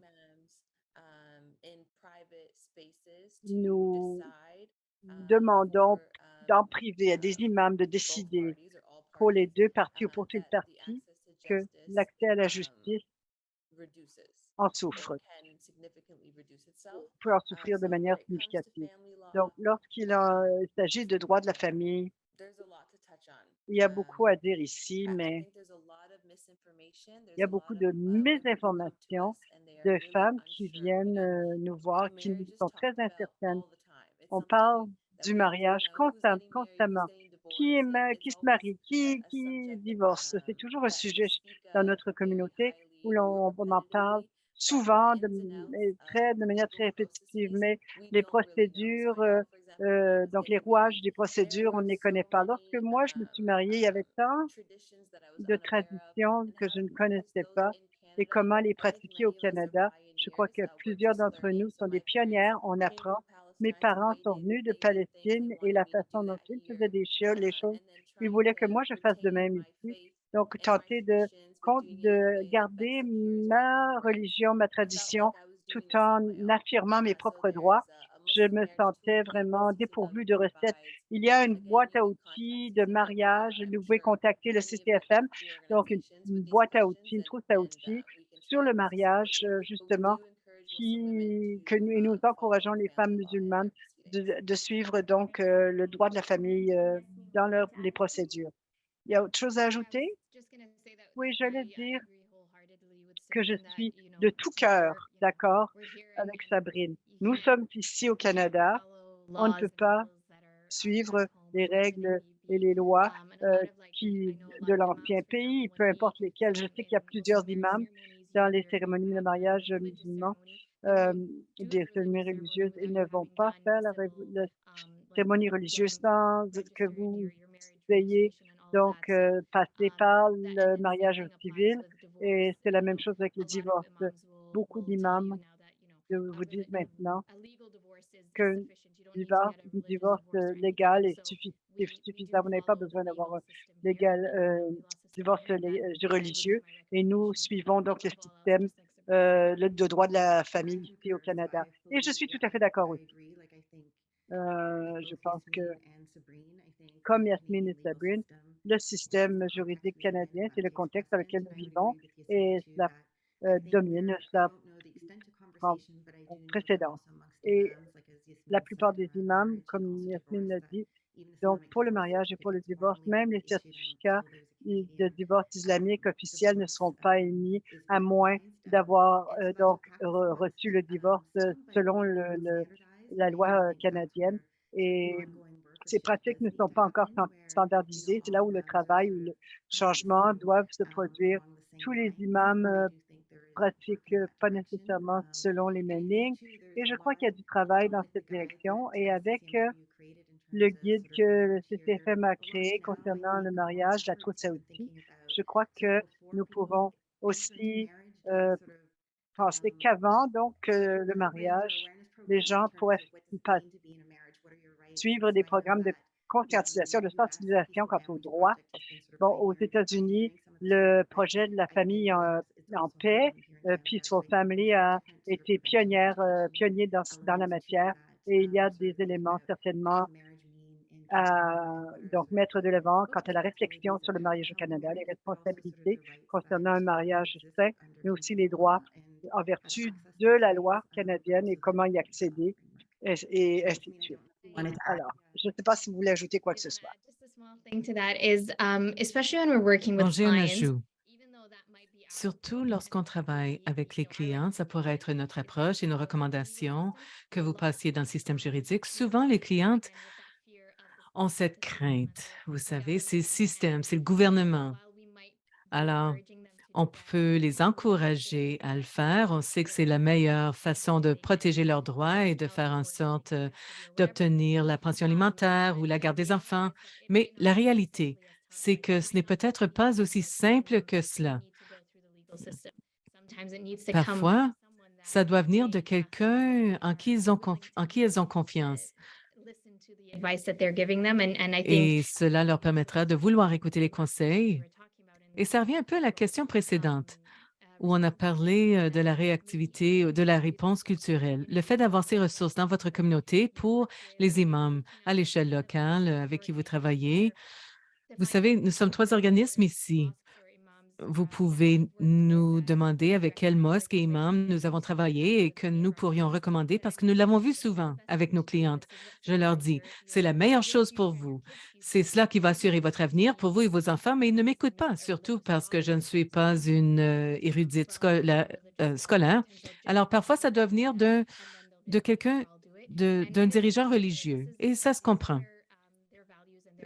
demandons dans privé à des imams de décider pour les 2 parties ou pour une partie, que l'accès à la justice en souffre, peut en souffrir de manière significative. Donc lorsqu'il s'agit de droits de la famille, il y a beaucoup à dire ici, mais il y a beaucoup de mésinformations de femmes qui viennent, nous voir, qui nous sont très incertaines. On parle du mariage constamment. Qui se marie? Qui divorce? C'est toujours un sujet dans notre communauté où on en parle souvent de manière très répétitive, mais les procédures, donc les rouages des procédures, on ne les connaît pas. Lorsque moi je me suis mariée, il y avait tant de traditions que je ne connaissais pas et comment les pratiquer au Canada. Je crois que plusieurs d'entre nous sont des pionnières, on apprend. Mes parents sont venus de Palestine et la façon dont ils faisaient les choses, ils voulaient que moi je fasse de même ici. Donc tenter de garder ma religion, ma tradition, tout en affirmant mes propres droits. Je me sentais vraiment dépourvue de recettes. Il y a une boîte à outils de mariage. Vous pouvez contacter le CCFM, donc une boîte à outils, une trousse à outils sur le mariage, justement, nous encourageons les femmes musulmanes de suivre donc le droit de la famille dans les procédures. Il y a autre chose à ajouter? Oui, j'allais dire que je suis de tout cœur d'accord avec Sabrine. Nous sommes ici au Canada. On ne peut pas suivre les règles et les lois, qui de l'ancien pays, peu importe lesquelles. Je sais qu'il y a plusieurs imams dans les cérémonies de mariage musulmans, des cérémonies religieuses. Ils ne vont pas faire la cérémonie religieuse sans que vous ayez donc passé par le mariage civil et c'est la même chose avec le divorce. Beaucoup d'imams vous disent maintenant que divorce légal est suffisant. Vous n'avez pas besoin d'avoir un légal, divorce religieux et nous suivons donc le système, de droit de la famille ici au Canada et je suis tout à fait d'accord aussi. Je pense que, comme Yasmine et Sabrine, le système juridique canadien, c'est le contexte dans lequel nous vivons et cela, domine, cela prend précédence et la plupart des imams, comme Yasmine l'a dit, donc pour le mariage et pour le divorce, même les certificats de divorce islamique officiels ne seront pas émis à moins d'avoir, donc reçu le divorce, selon la loi, canadienne et ces pratiques ne sont pas encore standardisées. C'est là où le travail ou le changement doivent se produire. Tous les imams, pratiquent pas nécessairement selon les mêmes lignes et je crois qu'il y a du travail dans cette direction et avec, le guide que le CCFM a créé concernant le mariage, la trousse à outils, je crois que nous pouvons aussi, heu, penser qu'avant donc, le mariage, les gens pourraient pas suivre des programmes de conscientisation, de sensibilisation quant aux droits. Bon, aux États-Unis, le projet de la famille en paix, Peaceful Family a été pionnier dans la matière et il y a des éléments certainement à donc mettre de l'avant quant à la réflexion sur le mariage au Canada, les responsabilités concernant un mariage sain, mais aussi les droits en vertu de la loi canadienne et comment y accéder et ainsi de suite. Alors, je ne sais pas si vous voulez ajouter quoi que ce soit.
Bon, j'ai un ajout. Surtout lorsqu'on travaille avec les clients, ça pourrait être notre approche et nos recommandations que vous passiez dans le système juridique. Souvent, les clientes ont cette crainte. Vous savez, c'est le système, c'est le gouvernement. Alors, on peut les encourager à le faire. On sait que c'est la meilleure façon de protéger leurs droits et de faire en sorte d'obtenir la pension alimentaire ou la garde des enfants. Mais la réalité, c'est que ce n'est peut-être pas aussi simple que cela. Parfois, ça doit venir de quelqu'un en qui elles ont confiance. et cela leur permettra de vouloir écouter les conseils. Et ça revient un peu à la question précédente, où on a parlé de la réactivité, de la réponse culturelle. Le fait d'avoir ces ressources dans votre communauté pour les imams à l'échelle locale avec qui vous travaillez. Vous savez, nous sommes 3 organismes ici. Vous pouvez nous demander avec quel mosque et imam nous avons travaillé et que nous pourrions recommander parce que nous l'avons vu souvent avec nos clientes. Je leur dis, c'est la meilleure chose pour vous. C'est cela qui va assurer votre avenir pour vous et vos enfants, mais ils ne m'écoutent pas, surtout parce que je ne suis pas une érudite scolaire. Alors, parfois, ça doit venir de quelqu'un, d'un dirigeant religieux, et ça se comprend.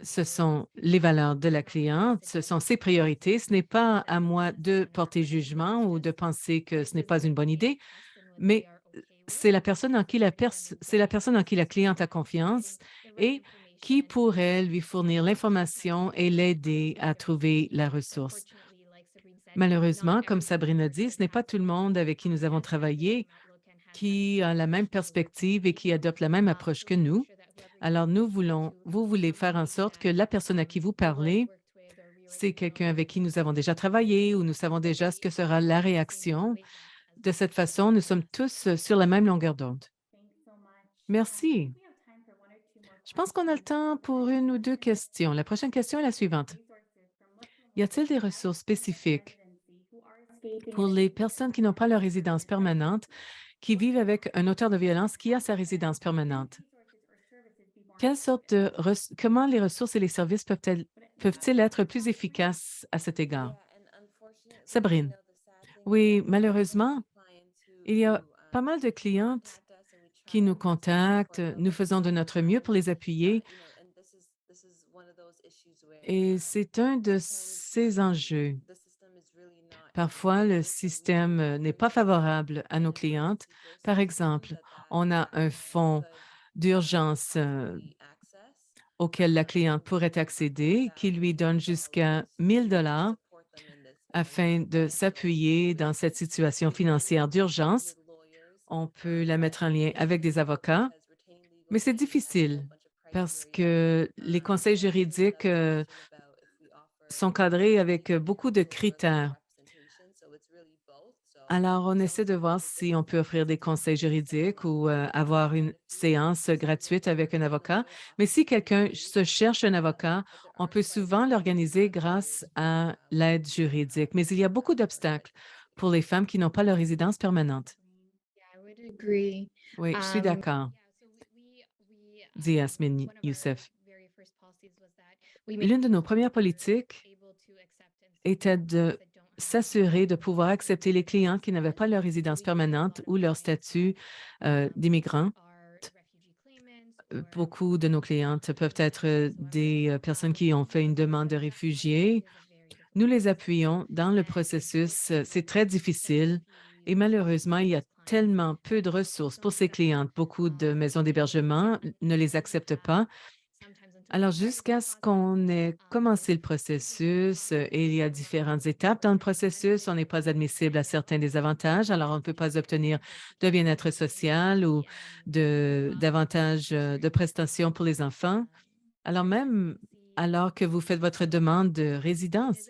Ce sont les valeurs de la cliente, ce sont ses priorités. Ce n'est pas à moi de porter jugement ou de penser que ce n'est pas une bonne idée, mais c'est la personne en qui c'est la personne en qui la cliente a confiance et qui pourrait lui fournir l'information et l'aider à trouver la ressource. Malheureusement, comme Sabrina dit, ce n'est pas tout le monde avec qui nous avons travaillé qui a la même perspective et qui adopte la même approche que nous. Alors, vous voulez faire en sorte que la personne à qui vous parlez, c'est quelqu'un avec qui nous avons déjà travaillé ou nous savons déjà ce que sera la réaction. De cette façon, nous sommes tous sur la même longueur d'onde. Merci. Je pense qu'on a le temps pour une ou deux questions. La prochaine question est la suivante. Y a-t-il des ressources spécifiques pour les personnes qui n'ont pas leur résidence permanente, qui vivent avec un auteur de violence qui a sa résidence permanente? Comment les ressources et les services peuvent-ils être plus efficaces à cet égard? Sabrine. Oui, malheureusement, il y a pas mal de clientes qui nous contactent. Nous faisons de notre mieux pour les appuyer et c'est un de ces enjeux. Parfois, le système n'est pas favorable à nos clientes. Par exemple, on a un fonds d'urgence auquel la cliente pourrait accéder, qui lui donne jusqu'à 1 000 $ afin de s'appuyer dans cette situation financière d'urgence. On peut la mettre en lien avec des avocats, mais c'est difficile parce que les conseils juridiques sont cadrés avec beaucoup de critères. Alors, on essaie de voir si on peut offrir des conseils juridiques ou avoir une séance gratuite avec un avocat. Mais si quelqu'un se cherche un avocat, on peut souvent l'organiser grâce à l'aide juridique. Mais il y a beaucoup d'obstacles pour les femmes qui n'ont pas leur résidence permanente. Oui, je suis d'accord, dit Yasmine Youssef. L'une de nos premières politiques était de s'assurer de pouvoir accepter les clients qui n'avaient pas leur résidence permanente ou leur statut d'immigrant. Beaucoup de nos clientes peuvent être des personnes qui ont fait une demande de réfugiés. Nous les appuyons dans le processus. C'est très difficile et malheureusement, il y a tellement peu de ressources pour ces clientes. Beaucoup de maisons d'hébergement ne les acceptent pas. Alors, jusqu'à ce qu'on ait commencé le processus, et il y a différentes étapes dans le processus, on n'est pas admissible à certains des avantages, alors on ne peut pas obtenir de bien-être social ou davantage de prestations pour les enfants. Alors, même alors que vous faites votre demande de résidence,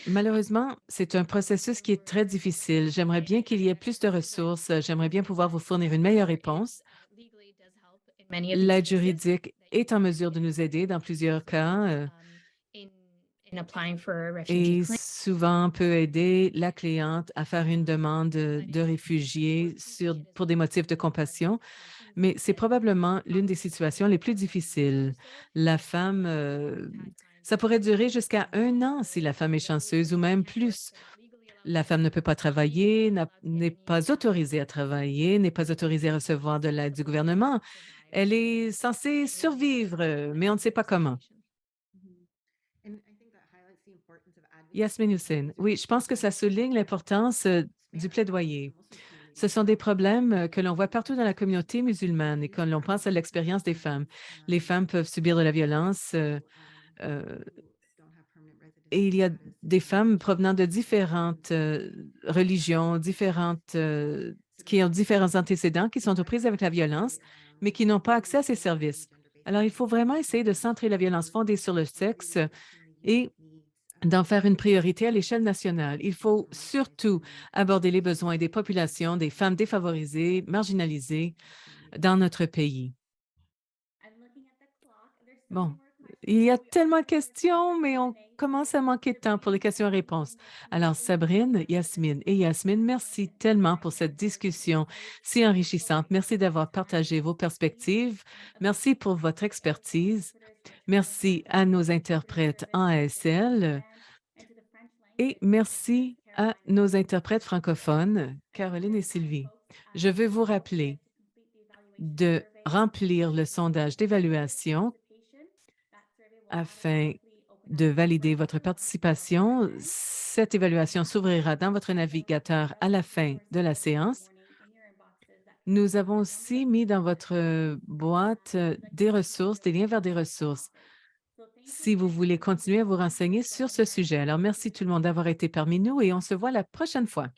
malheureusement, c'est un processus qui est très difficile. J'aimerais bien qu'il y ait plus de ressources. J'aimerais bien pouvoir vous fournir une meilleure réponse. L'aide juridique est en mesure de nous aider dans plusieurs cas et souvent peut aider la cliente à faire une demande de réfugié pour des motifs de compassion, mais c'est probablement l'une des situations les plus difficiles. La femme, ça pourrait durer jusqu'à 1 an si la femme est chanceuse ou même plus. La femme ne peut pas travailler, n'est pas autorisée à travailler, n'est pas autorisée à recevoir de l'aide du gouvernement. Elle est censée survivre, mais on ne sait pas comment. Yasmine Hussein, oui, je pense que ça souligne l'importance du plaidoyer. Ce sont des problèmes que l'on voit partout dans la communauté musulmane et quand l'on pense à l'expérience des femmes. Les femmes peuvent subir de la violence euh, et il y a des femmes provenant de différentes religions, qui ont différents antécédents, qui sont aux prises avec la violence mais qui n'ont pas accès à ces services. Alors, il faut vraiment essayer de centrer la violence fondée sur le sexe et d'en faire une priorité à l'échelle nationale. Il faut surtout aborder les besoins des populations, des femmes défavorisées, marginalisées dans notre pays. Bon, il y a tellement de questions, mais on commence à manquer de temps pour les questions et réponses. Alors, Sabrine, Yasmine et Yasmine, merci tellement pour cette discussion si enrichissante. Merci d'avoir partagé vos perspectives. Merci pour votre expertise. Merci à nos interprètes en ASL et merci à nos interprètes francophones, Caroline et Sylvie. Je veux vous rappeler de remplir le sondage d'évaluation afin de valider votre participation. Cette évaluation s'ouvrira dans votre navigateur à la fin de la séance. Nous avons aussi mis dans votre boîte des ressources, des liens vers des ressources, si vous voulez continuer à vous renseigner sur ce sujet. Alors, merci tout le monde d'avoir été parmi nous et on se voit la prochaine fois.